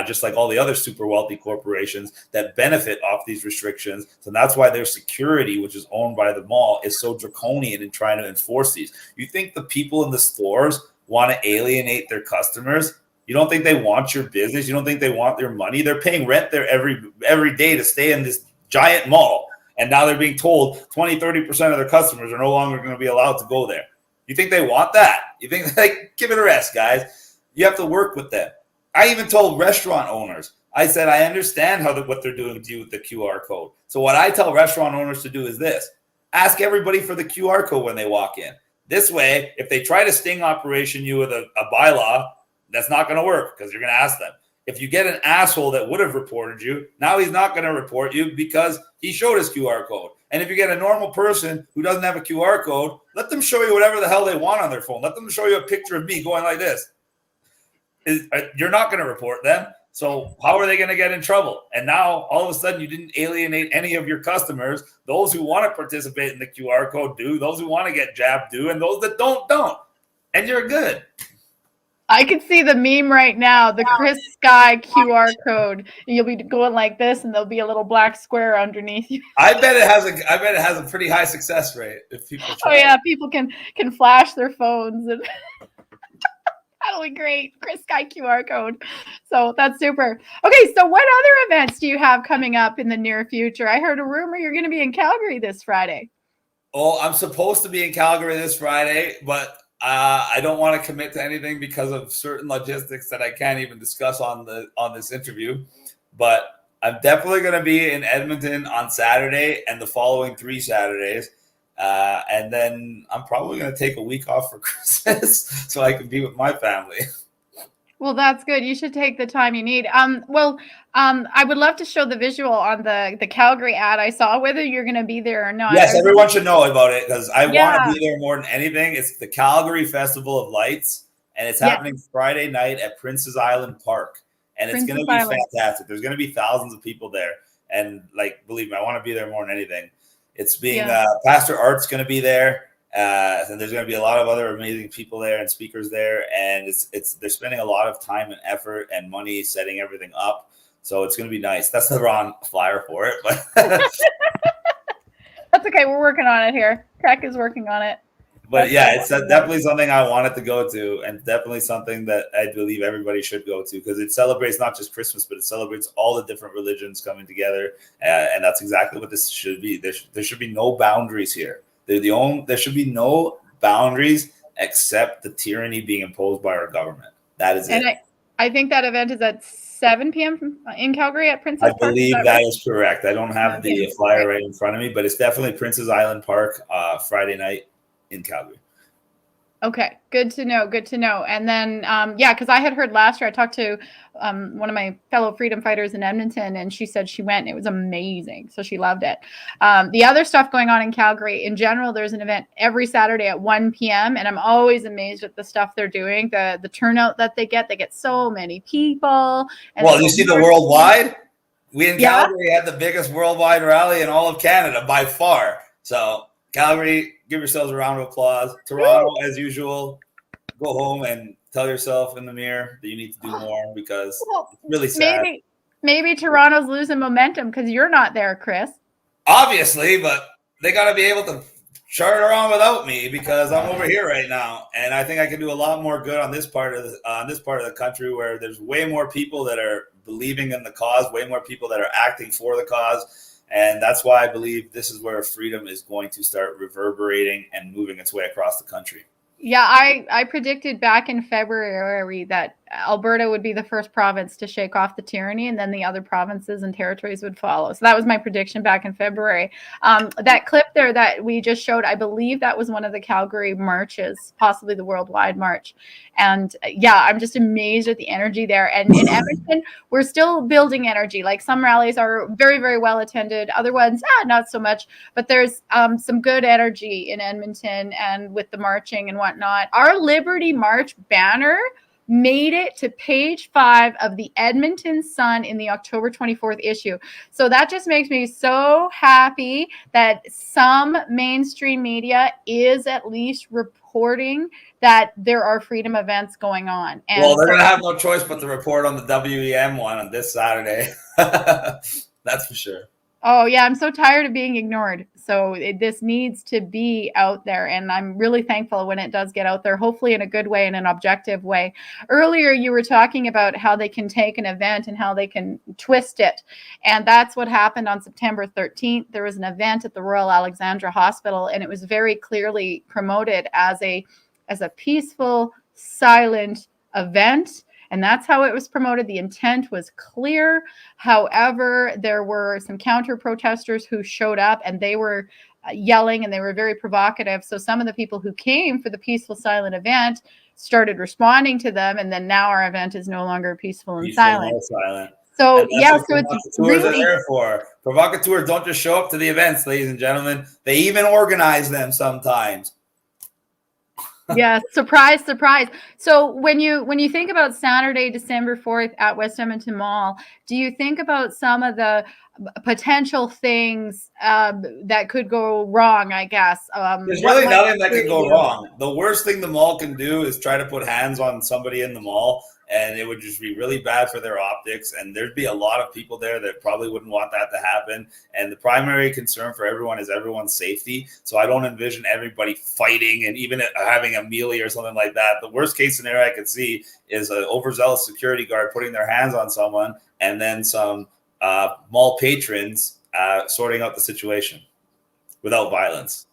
just like all the other super wealthy corporations that benefit off these restrictions. So that's why their security, which is owned by the mall, is so draconian in trying to enforce these. You think the people in the stores want to alienate their customers? You don't think they want your business? You don't think they want their money? They're paying rent there every day to stay in this giant mall. And now they're being told 20, 30% of their customers are no longer going to be allowed to go there. You think they want that? You think, like, give it a rest, guys. You have to work with them. I even told restaurant owners, I said, I understand what they're doing to you with the QR code. So what I tell restaurant owners to do is this. Ask everybody for the QR code when they walk in. This way, if they try to sting operation you with a bylaw, that's not going to work because you're going to ask them. If you get an asshole that would have reported you, now he's not going to report you because he showed his QR code. And if you get a normal person who doesn't have a QR code, let them show you whatever the hell they want on their phone. Let them show you a picture of me going like this. You're not going to report them. So how are they going to get in trouble? And now all of a sudden you didn't alienate any of your customers. Those who want to participate in the QR code do. Those who want to get jabbed do. And those that don't. And you're good. I can see the meme right now, the Chris Skye QR code. You'll be going like this, and there'll be a little black square underneath you. I bet it has a pretty high success rate if people try. Oh yeah, people can flash their phones, and that'll be great. Chris Skye QR code. So that's super. Okay, so what other events do you have coming up in the near future? I heard a rumor you're going to be in Calgary this Friday. Oh, I'm supposed to be in Calgary this Friday, but I don't want to commit to anything because of certain logistics that I can't even discuss on this interview. But I'm definitely going to be in Edmonton on Saturday and the following 3 Saturdays. And then I'm probably going to take a week off for Christmas so I can be with my family. Well, that's good. You should take the time you need. I would love to show the visual on the Calgary ad I saw, whether you're going to be there or not. Yes, everyone should know about it because I want to be there more than anything. It's the Calgary Festival of Lights, and it's happening Friday night at Prince's Island Park. And it's going to be fantastic. There's going to be thousands of people there. And, like, believe me, I want to be there more than anything. It's being Pastor Art's going to be there. And there's going to be a lot of other amazing people there and speakers there, and they're spending a lot of time and effort and money setting everything up, so it's going to be nice. That's the wrong flyer for it, but that's okay. We're working on it here. Tech is working on it. But it's definitely something I wanted to go to, and definitely something that I believe everybody should go to because it celebrates not just Christmas, but it celebrates all the different religions coming together, and that's exactly what this should be. There should be no boundaries here. There should be no boundaries except the tyranny being imposed by our government. That is it. And I think that event is at 7 p.m. in Calgary at Prince's Park. I believe that is correct. I don't have the flyer right in front of me, but it's definitely Prince's Island Park Friday night in Calgary. Okay, good to know. Good to know. And then, because I had heard last year, I talked to one of my fellow freedom fighters in Edmonton, and she said she went and it was amazing. So she loved it. The other stuff going on in Calgary in general, there's an event every Saturday at 1 p.m. And I'm always amazed at the stuff they're doing, the turnout that they get. They get so many people. And well, you see the worldwide? We in Calgary had the biggest worldwide rally in all of Canada by far. So Calgary, give yourselves a round of applause. Toronto, as usual, go home and tell yourself in the mirror that you need to do more because it's really sad. Maybe Toronto's losing momentum because you're not there, Chris. Obviously, but they got to be able to chart around without me because I'm over here right now, and I think I can do a lot more good on this part of the country where there's way more people that are believing in the cause, way more people that are acting for the cause. And that's why I believe this is where freedom is going to start reverberating and moving its way across the country. Yeah, I predicted back in February that Alberta would be the first province to shake off the tyranny, and then the other provinces and territories would follow. So that was my prediction back in February. That clip there that we just showed, I believe that was one of the Calgary marches, possibly the worldwide march. And I'm just amazed at the energy there. And in Edmonton, we're still building energy. Like some rallies are very, very well attended. Other ones, not so much. But there's some good energy in Edmonton and with the marching and whatnot. Our Liberty March banner made it to page 5 of the Edmonton Sun in the October 24th issue. So that just makes me so happy that some mainstream media is at least reporting that there are freedom events going on. And well, they're going to have no choice but to report on the WEM one on this Saturday. That's for sure. Oh, yeah. I'm so tired of being ignored. So this needs to be out there. And I'm really thankful when it does get out there, hopefully in a good way, in an objective way. Earlier, you were talking about how they can take an event and how they can twist it. And that's what happened on September 13th. There was an event at the Royal Alexandra Hospital, and it was very clearly promoted as a peaceful, silent event. And that's how it was promoted. The intent was clear. However, there were some counter protesters who showed up, and they were yelling, and they were very provocative. So some of the people who came for the peaceful, silent event started responding to them. And then now our event is no longer peaceful and silent. So yeah, so it's really, are there for. Provocateurs don't just show up to the events, ladies and gentlemen. They even organize them sometimes. Yeah, surprise, surprise. So when you think about Saturday, December 4th at West Edmonton Mall, do you think about some of the potential things that could go wrong, I guess? There's really nothing that can go wrong. The worst thing the mall can do is try to put hands on somebody in the mall, and it would just be really bad for their optics. And there'd be a lot of people there that probably wouldn't want that to happen. And the primary concern for everyone is everyone's safety. So I don't envision everybody fighting and even having a melee or something like that. The worst case scenario I could see is an overzealous security guard putting their hands on someone, and then some mall patrons sorting out the situation without violence.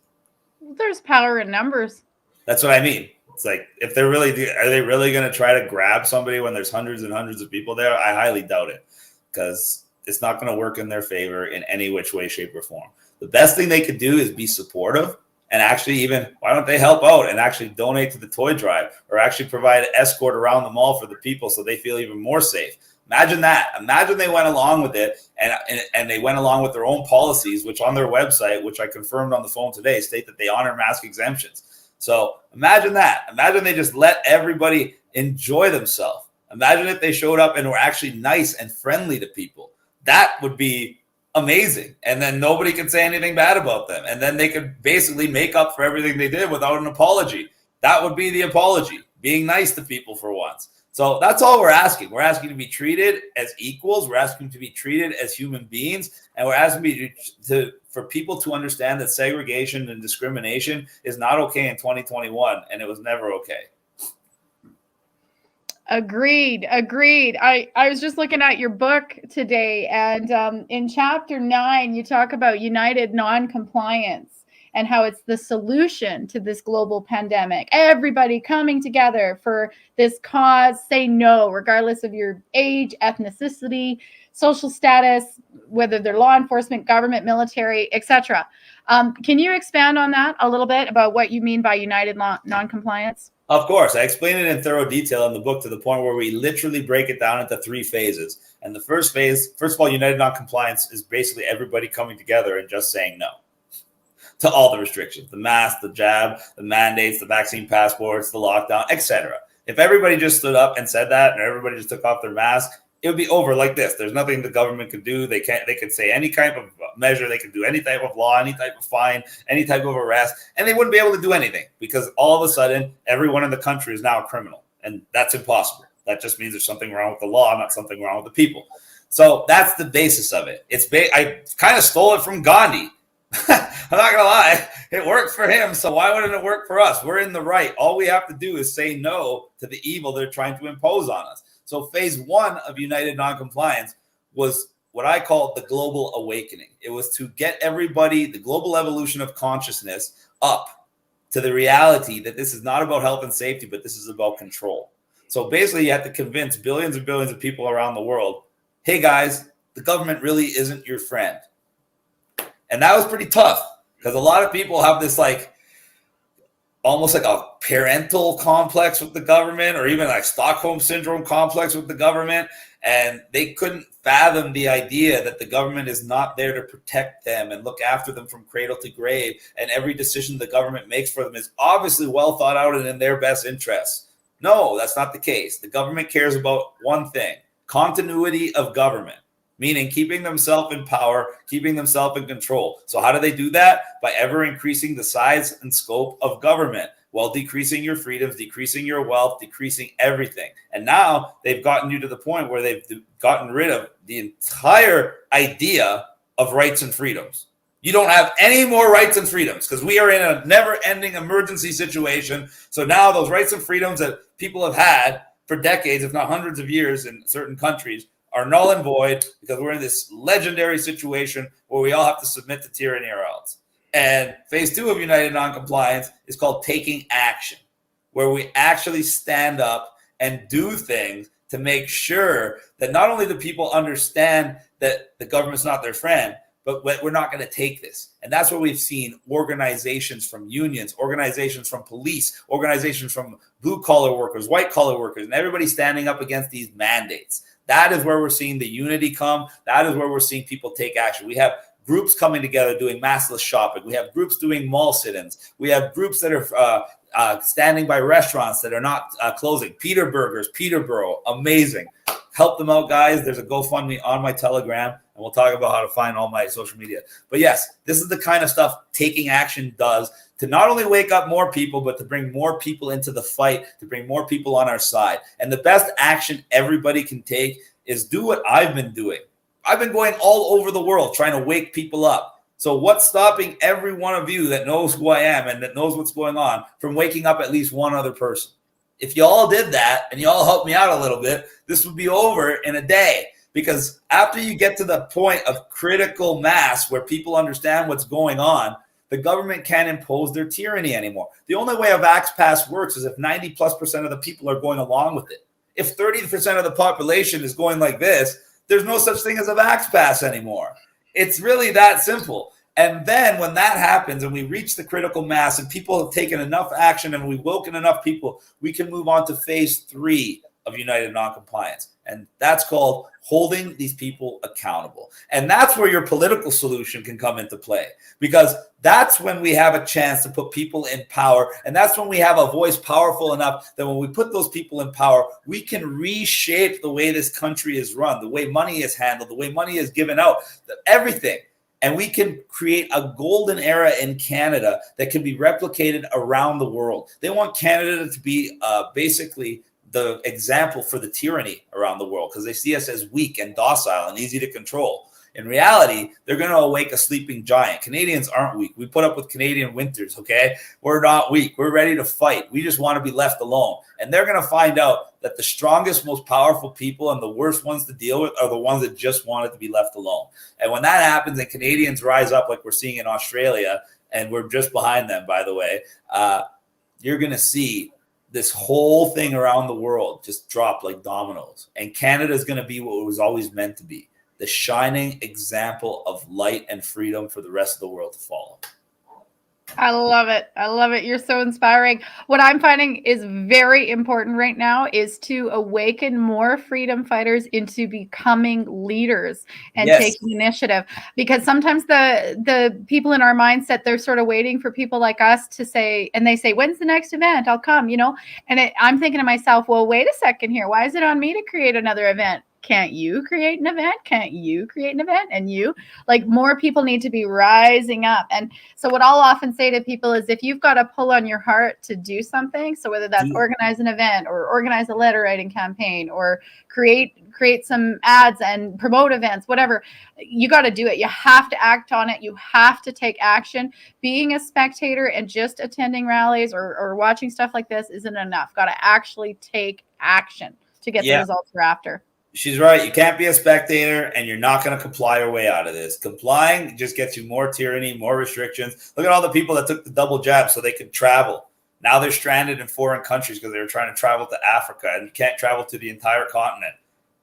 There's power in numbers. That's what I mean. It's like, if are they really going to try to grab somebody when there's hundreds and hundreds of people there? I highly doubt it, because it's not going to work in their favor in any which way, shape, or form. The best thing they could do is be supportive, and actually why don't they help out and actually donate to the toy drive, or actually provide an escort around the mall for the people so they feel even more safe. Imagine that. Imagine they went along with it and they went along with their own policies, which on their website, which I confirmed on the phone today, state that they honor mask exemptions. So imagine that. Imagine they just let everybody enjoy themselves. Imagine if they showed up and were actually nice and friendly to people. That would be amazing. And then nobody could say anything bad about them. And then they could basically make up for everything they did without an apology. That would be the apology, being nice to people for once. So that's all we're asking. We're asking to be treated as equals. We're asking to be treated as human beings. And we're asking for people to understand that segregation and discrimination is not okay in 2021, and it was never okay. Agreed. I was just looking at your book today, and in chapter 9, you talk about united non-compliance and how it's the solution to this global pandemic. Everybody coming together for this cause. Say no, regardless of your age, ethnicity, social status, whether they're law enforcement, government, military, etc. Can you expand on that a little bit about what you mean by united non-compliance? Of course. I explain it in thorough detail in the book, to the point where we literally break it down into 3 phases. And the first phase, first of all, united non-compliance is basically everybody coming together and just saying no to all the restrictions, the mask, the jab, the mandates, the vaccine passports, the lockdown, etc. If everybody just stood up and said that, and everybody just took off their mask, it would be over like this. There's nothing the government could do. They could say any kind of measure. They could do any type of law, any type of fine, any type of arrest, and they wouldn't be able to do anything, because all of a sudden everyone in the country is now a criminal, and that's impossible. That just means there's something wrong with the law, not something wrong with the people. So that's the basis of it. I kind of stole it from Gandhi. I'm not gonna lie, it worked for him, so why wouldn't it work for us? We're in the right. All we have to do is say no to the evil they're trying to impose on us. So phase 1 of united non-compliance was what I call the global awakening. It was to get everybody, the global evolution of consciousness, up to the reality that this is not about health and safety, but this is about control. So basically, you have to convince billions and billions of people around the world, hey guys, the government really isn't your friend. And that was pretty tough, because a lot of people have this almost like a parental complex with the government, or even like Stockholm syndrome complex with the government. And they couldn't fathom the idea that the government is not there to protect them and look after them from cradle to grave. And every decision the government makes for them is obviously well thought out and in their best interests. No, that's not the case. The government cares about one thing: continuity of government. Meaning keeping themselves in power, keeping themselves in control. So how do they do that? By ever increasing the size and scope of government, while decreasing your freedoms, decreasing your wealth, decreasing everything. And now they've gotten you to the point where they've gotten rid of the entire idea of rights and freedoms. You don't have any more rights and freedoms because we are in a never-ending emergency situation. So now those rights and freedoms that people have had for decades, if not hundreds of years in certain countries, are null and void because we're in this legendary situation where we all have to submit to tyranny or else. And phase 2 of United Noncompliance is called taking action, where we actually stand up and do things to make sure that not only do people understand that the government's not their friend, but we're not going to take this. And that's where we've seen organizations from unions, organizations from police, organizations from blue-collar workers, white-collar workers, and everybody standing up against these mandates. That is where we're seeing the unity come. That is where we're seeing people take action. We have groups coming together doing maskless shopping. We have groups doing mall sit-ins. We have groups that are standing by restaurants that are not closing. Peter Burgers, Peterborough, amazing. Help them out, guys. There's a GoFundMe on my Telegram, and we'll talk about how to find all my social media. But yes, this is the kind of stuff taking action does to not only wake up more people, but to bring more people into the fight, to bring more people on our side. And the best action everybody can take is do what I've been doing. I've been going all over the world trying to wake people up. So what's stopping every one of you that knows who I am and that knows what's going on from waking up at least one other person? If you all did that and you all helped me out a little bit, this would be over in a day. Because after you get to the point of critical mass where people understand what's going on, the government can't impose their tyranny anymore. The only way a Vax Pass works is if 90+% of the people are going along with it. If 30% of the population is going like this, there's no such thing as a Vax Pass anymore. It's really that simple. And then when that happens and we reach the critical mass and people have taken enough action and we've woken enough people, we can move on to phase 3 of United Noncompliance. And that's called holding these people accountable. And that's where your political solution can come into play, because that's when we have a chance to put people in power. And that's when we have a voice powerful enough that when we put those people in power, we can reshape the way this country is run, the way money is handled, the way money is given out, everything. And we can create a golden era in Canada that can be replicated around the world. They want Canada to be basically the example for the tyranny around the world because they see us as weak and docile and easy to control. In reality, they're going to awake a sleeping giant. Canadians aren't weak. We put up with Canadian winters, okay? We're not weak. We're ready to fight. We just want to be left alone. And they're going to find out that the strongest, most powerful people and the worst ones to deal with are the ones that just wanted to be left alone. And when that happens and Canadians rise up like we're seeing in Australia, and we're just behind them, by the way, you're going to see this whole thing around the world just drop like dominoes. And Canada is going to be what it was always meant to be, the shining example of light and freedom for the rest of the world to follow. I love it. I love it. You're so inspiring. What I'm finding is very important right now is to awaken more freedom fighters into becoming leaders and taking initiative. Because sometimes the people in our mindset, they're sort of waiting for people like us to say, and they say, when's the next event? I'll come, And I'm thinking to myself, well, wait a second here. Why is it on me to create another event? Can't you create an event? Can't you create an event? And more people need to be rising up. And so what I'll often say to people is if you've got a pull on your heart to do something, so whether that's organize an event or organize a letter writing campaign or create some ads and promote events, whatever, you got to do it. You have to act on it. You have to take action. Being a spectator and just attending rallies or watching stuff like this isn't enough. Got to actually take action to get the results we're after. She's right. You can't be a spectator and you're not going to comply your way out of this. Complying just gets you more tyranny, more restrictions. Look at all the people that took the double jab so they could travel. Now they're stranded in foreign countries because they were trying to travel to Africa and you can't travel to the entire continent.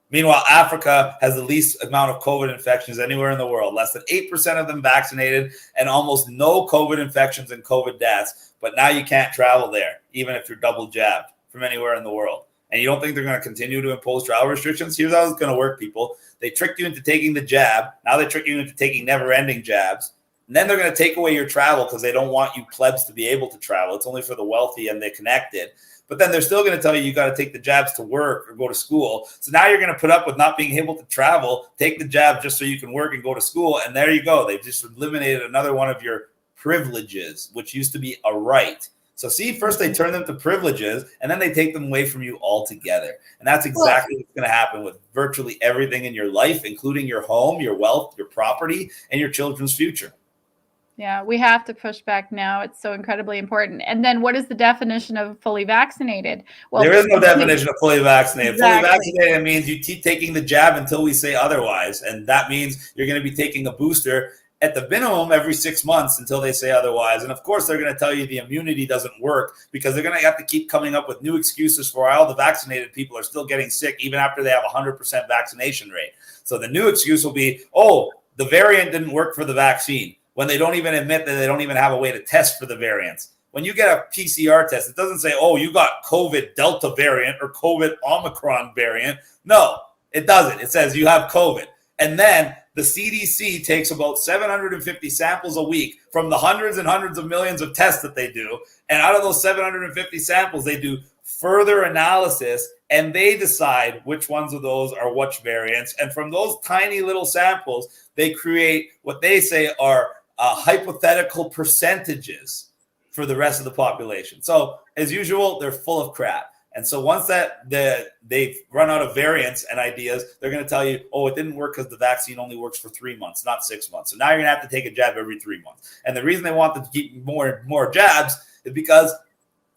Meanwhile, Africa has the least amount of COVID infections anywhere in the world. Less than 8% of them vaccinated and almost no COVID infections and COVID deaths. But now you can't travel there, even if you're double jabbed from anywhere in the world. And you don't think they're going to continue to impose travel restrictions? Here's how it's going to work, people. They tricked you into taking the jab. Now they trick you into taking never-ending jabs. And then they're going to take away your travel because they don't want you plebs to be able to travel. It's only for the wealthy and the connected. But then they're still going to tell you got to take the jabs to work or go to school. So now you're going to put up with not being able to travel, take the jab just so you can work and go to school. And there you go. They've just eliminated another one of your privileges, which used to be a right. So see, first they turn them to privileges, and then they take them away from you altogether. And that's exactly what's going to happen with virtually everything in your life, including your home, your wealth, your property, and your children's future. Yeah, we have to push back now. It's so incredibly important. And then what is the definition of fully vaccinated? Well, There is no definition of fully vaccinated. Exactly. Fully vaccinated means you keep taking the jab until we say otherwise. And that means you're going to be taking a booster at the minimum every 6 months until they say otherwise. And of course, they're going to tell you the immunity doesn't work because they're going to have to keep coming up with new excuses for why all the vaccinated people are still getting sick even after they have a 100% vaccination rate. So the new excuse will be, oh, the variant didn't work for the vaccine, when they don't even admit that they don't even have a way to test for the variants. When you get a PCR test, it doesn't say, oh, you got COVID Delta variant or COVID Omicron variant. No, it doesn't. It says you have COVID. And then the CDC takes about 750 samples a week from the hundreds and hundreds of millions of tests that they do. And out of those 750 samples, they do further analysis and they decide which ones of those are which variants. And from those tiny little samples, they create what they say are hypothetical percentages for the rest of the population. So as usual, they're full of crap. And so once they've run out of variants and ideas, they're going to tell you, oh, it didn't work because the vaccine only works for 3 months, not 6 months. So now you're going to have to take a jab every 3 months. And the reason they want to keep more jabs is because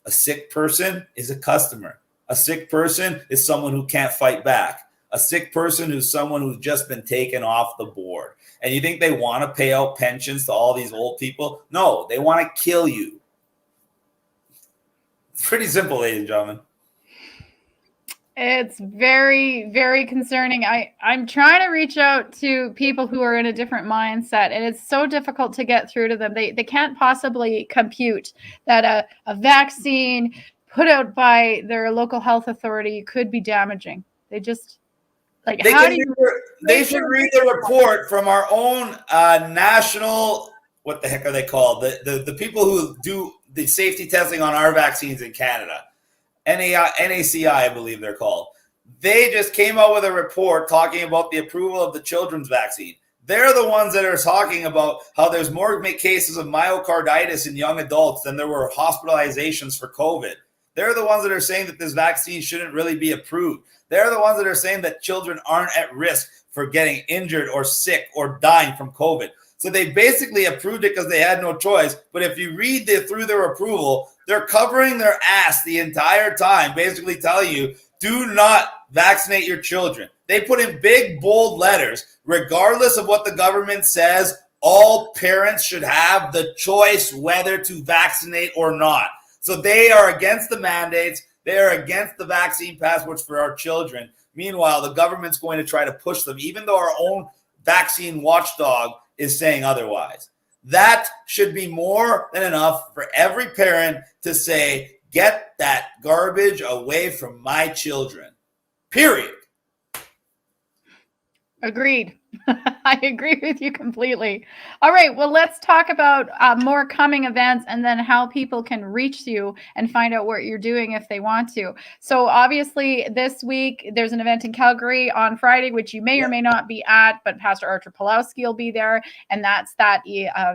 a sick person is a customer. A sick person is someone who can't fight back. A sick person is someone who's just been taken off the board. And you think they want to pay out pensions to all these old people? No, they want to kill you. It's pretty simple, ladies and gentlemen. It's very, very concerning. I'm trying to reach out to people who are in a different mindset, and it's so difficult to get through to them. They can't possibly compute that a vaccine put out by their local health authority could be damaging. They just... Like, they should read the report from our own national, what the heck are they called? The people who do the safety testing on our vaccines in Canada. NACI, I believe they're called. They just came out with a report talking about the approval of the children's vaccine. They're the ones that are talking about how there's more cases of myocarditis in young adults than there were hospitalizations for COVID. They're the ones that are saying that this vaccine shouldn't really be approved. They're the ones that are saying that children aren't at risk for getting injured or sick or dying from COVID. So they basically approved it because they had no choice. But if you read through their approval, they're covering their ass the entire time, basically telling you, do not vaccinate your children. They put in big, bold letters, regardless of what the government says, all parents should have the choice whether to vaccinate or not. So they are against the mandates. They are against the vaccine passports for our children. Meanwhile, the government's going to try to push them, even though our own vaccine watchdog is saying otherwise. That should be more than enough for every parent to say, get that garbage away from my children. Period. Agreed. I agree with you completely. All right. Well, let's talk about more coming events and then how people can reach you and find out what you're doing if they want to. So obviously this week there's an event in Calgary on Friday, which you may or may not be at, but Pastor Archer Pulowski will be there. And that's that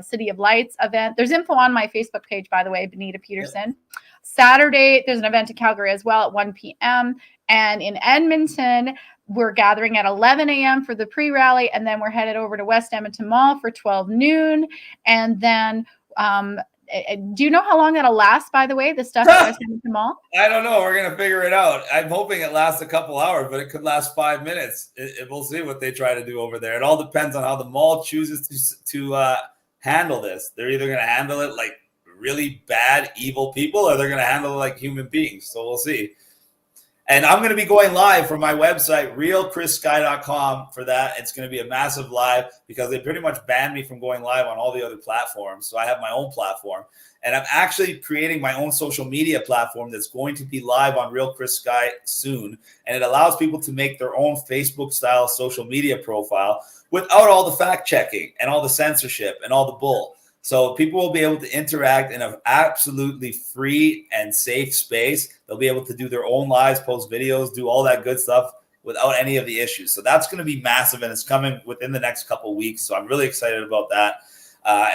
City of Lights event. There's info on my Facebook page, by the way, Benita Pederson. Saturday, there's an event in Calgary as well at 1 p.m. And in Edmonton, we're gathering at 11 a.m. for the pre-rally, and then we're headed over to West Edmonton Mall for 12 noon. And then, do you know how long that'll last, by the way, the stuff at West Edmonton Mall? I don't know. We're going to figure it out. I'm hoping it lasts a couple hours, but it could last 5 minutes. We'll see what they try to do over there. It all depends on how the mall chooses to handle this. They're either going to handle it like really bad, evil people, or they're going to handle it like human beings. So we'll see. And I'm going to be going live from my website, realchrisskye.com, for that. It's going to be a massive live because they pretty much banned me from going live on all the other platforms. So I have my own platform. And I'm actually creating my own social media platform that's going to be live on Real Chris Skye soon. And it allows people to make their own Facebook-style social media profile without all the fact-checking and all the censorship and all the bull. So people will be able to interact in an absolutely free and safe space. They'll be able to do their own lives, post videos, do all that good stuff without any of the issues. So that's going to be massive, and it's coming within the next couple of weeks. So I'm really excited about that,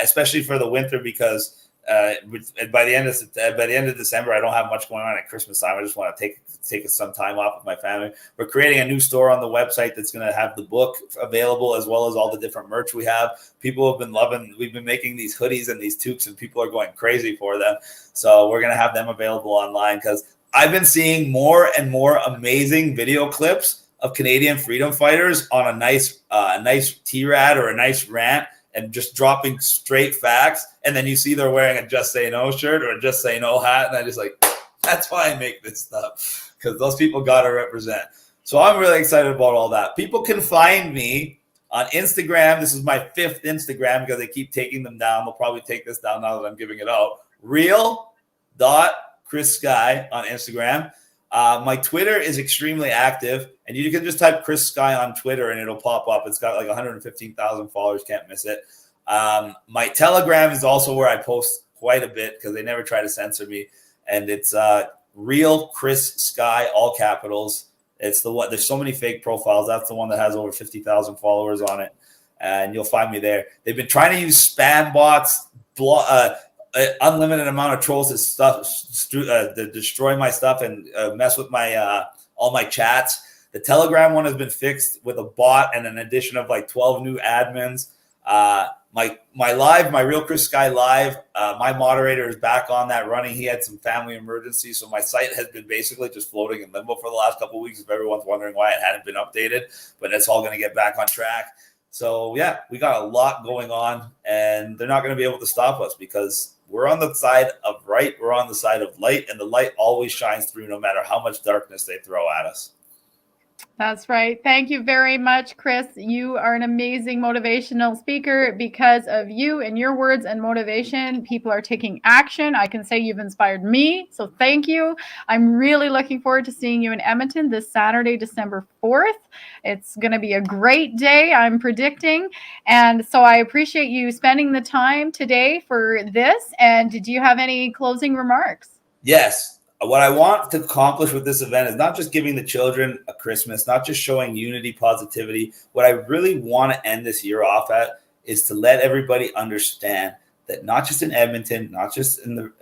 especially for the winter because by the end of December, I don't have much going on at Christmas time. I just want to take some time off with my family. We're creating a new store on the website that's going to have the book available as well as all the different merch we have. People have been loving. We've been making these hoodies and these toques, and people are going crazy for them. So we're going to have them available online because I've been seeing more and more amazing video clips of Canadian freedom fighters on a nice T-Rad or a nice rant and just dropping straight facts. And then you see they're wearing a Just Say No shirt or a Just Say No hat. And I just like, that's why I make this stuff, because those people got to represent. So I'm really excited about all that. People can find me on Instagram. This is my 5th Instagram because they keep taking them down. They'll probably take this down now that I'm giving it out. Real.Chris Skye on Instagram. My Twitter is extremely active, and you can just type Chris Skye on Twitter and it'll pop up. It's got like 115,000 followers. Can't miss it. My Telegram is also where I post quite a bit because they never try to censor me. And it's Real Chris Skye, all capitals. It's the one. There's so many fake profiles. That's the one that has over 50,000 followers on it, and you'll find me there. They've been trying to use spam bots, unlimited amount of trolls to destroy my stuff and mess with my all my chats. The Telegram one has been fixed with a bot and an addition of like 12 new admins. My Real Chris Skye live, my moderator is back on that running. He had some family emergency, so my site has been basically just floating in limbo for the last couple of weeks. If everyone's wondering why it hadn't been updated, but it's all going to get back on track. So yeah, we got a lot going on, and they're not going to be able to stop us because we're on the side of right. We're on the side of light, and the light always shines through no matter how much darkness they throw at us. That's right. Thank you very much, Chris. You are an amazing motivational speaker. Because of you and your words and motivation, people are taking action. I can say you've inspired me, so thank you. I'm really looking forward to seeing you in Edmonton this Saturday, December 4th. It's going to be a great day, I'm predicting. And so I appreciate you spending the time today for this. And did you have any closing remarks? Yes. What I want to accomplish with this event is not just giving the children a Christmas, not just showing unity, positivity. What I really want to end this year off at is to let everybody understand that not just in Edmonton, not just in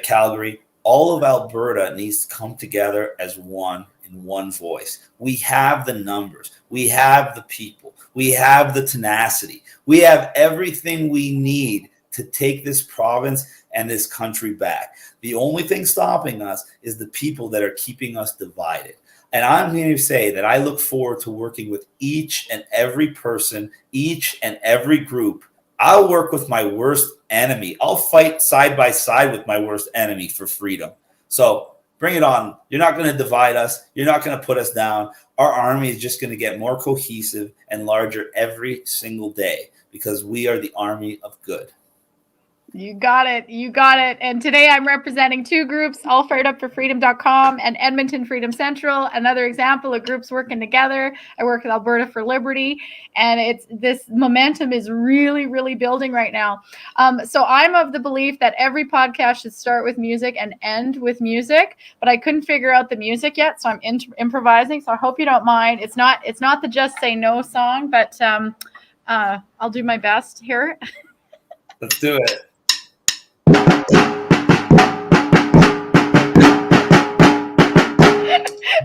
Calgary, all of Alberta needs to come together as one in one voice. We have the numbers. We have the people. We have the tenacity. We have everything we need to take this province and this country back. The only thing stopping us is the people that are keeping us divided. And I'm going to say that I look forward to working with each and every person, each and every group. I'll work with my worst enemy. I'll fight side by side with my worst enemy for freedom. So bring it on. You're not going to divide us. You're not going to put us down. Our army is just going to get more cohesive and larger every single day because we are the army of good. You got it. You got it. And today I'm representing two groups, allfiredupforfreedom.com and Edmonton Freedom Central. Another example of groups working together. I work with Alberta for Liberty, and this momentum is really, really building right now. So I'm of the belief that every podcast should start with music and end with music, but I couldn't figure out the music yet, so I'm improvising. So I hope you don't mind. It's not the Just Say No song, but I'll do my best here. Let's do it.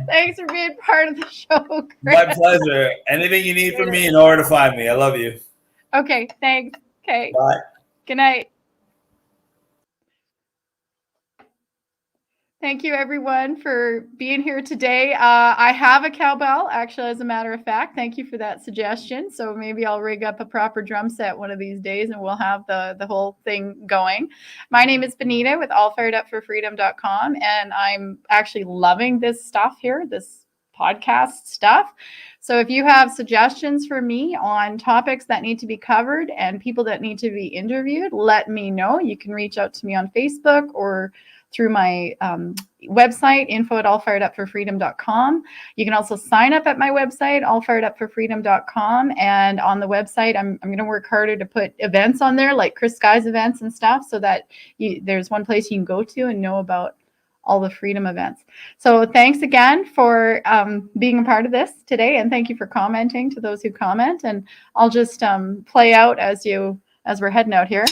Thanks for being part of the show, Chris. My pleasure. Anything you need from me, you know where to find me. I love you. Okay, thanks. Okay. Bye. Good night. Thank you, everyone, for being here today. I have a cowbell, actually, as a matter of fact. Thank you for that suggestion. So maybe I'll rig up a proper drum set one of these days, and we'll have the whole thing going. My name is Benita with allfiredupforfreedom.com, and I'm actually loving this stuff here, this podcast stuff. So if you have suggestions for me on topics that need to be covered and people that need to be interviewed, let me know. You can reach out to me on Facebook or through my website, info@allfiredupforfreedom.com. You can also sign up at my website, allfiredupforfreedom.com. And on the website, I'm going to work harder to put events on there, like Chris Skye's events and stuff, so that there's one place you can go to and know about all the freedom events. So thanks again for being a part of this today. And thank you for commenting to those who comment. And I'll just play out as we're heading out here.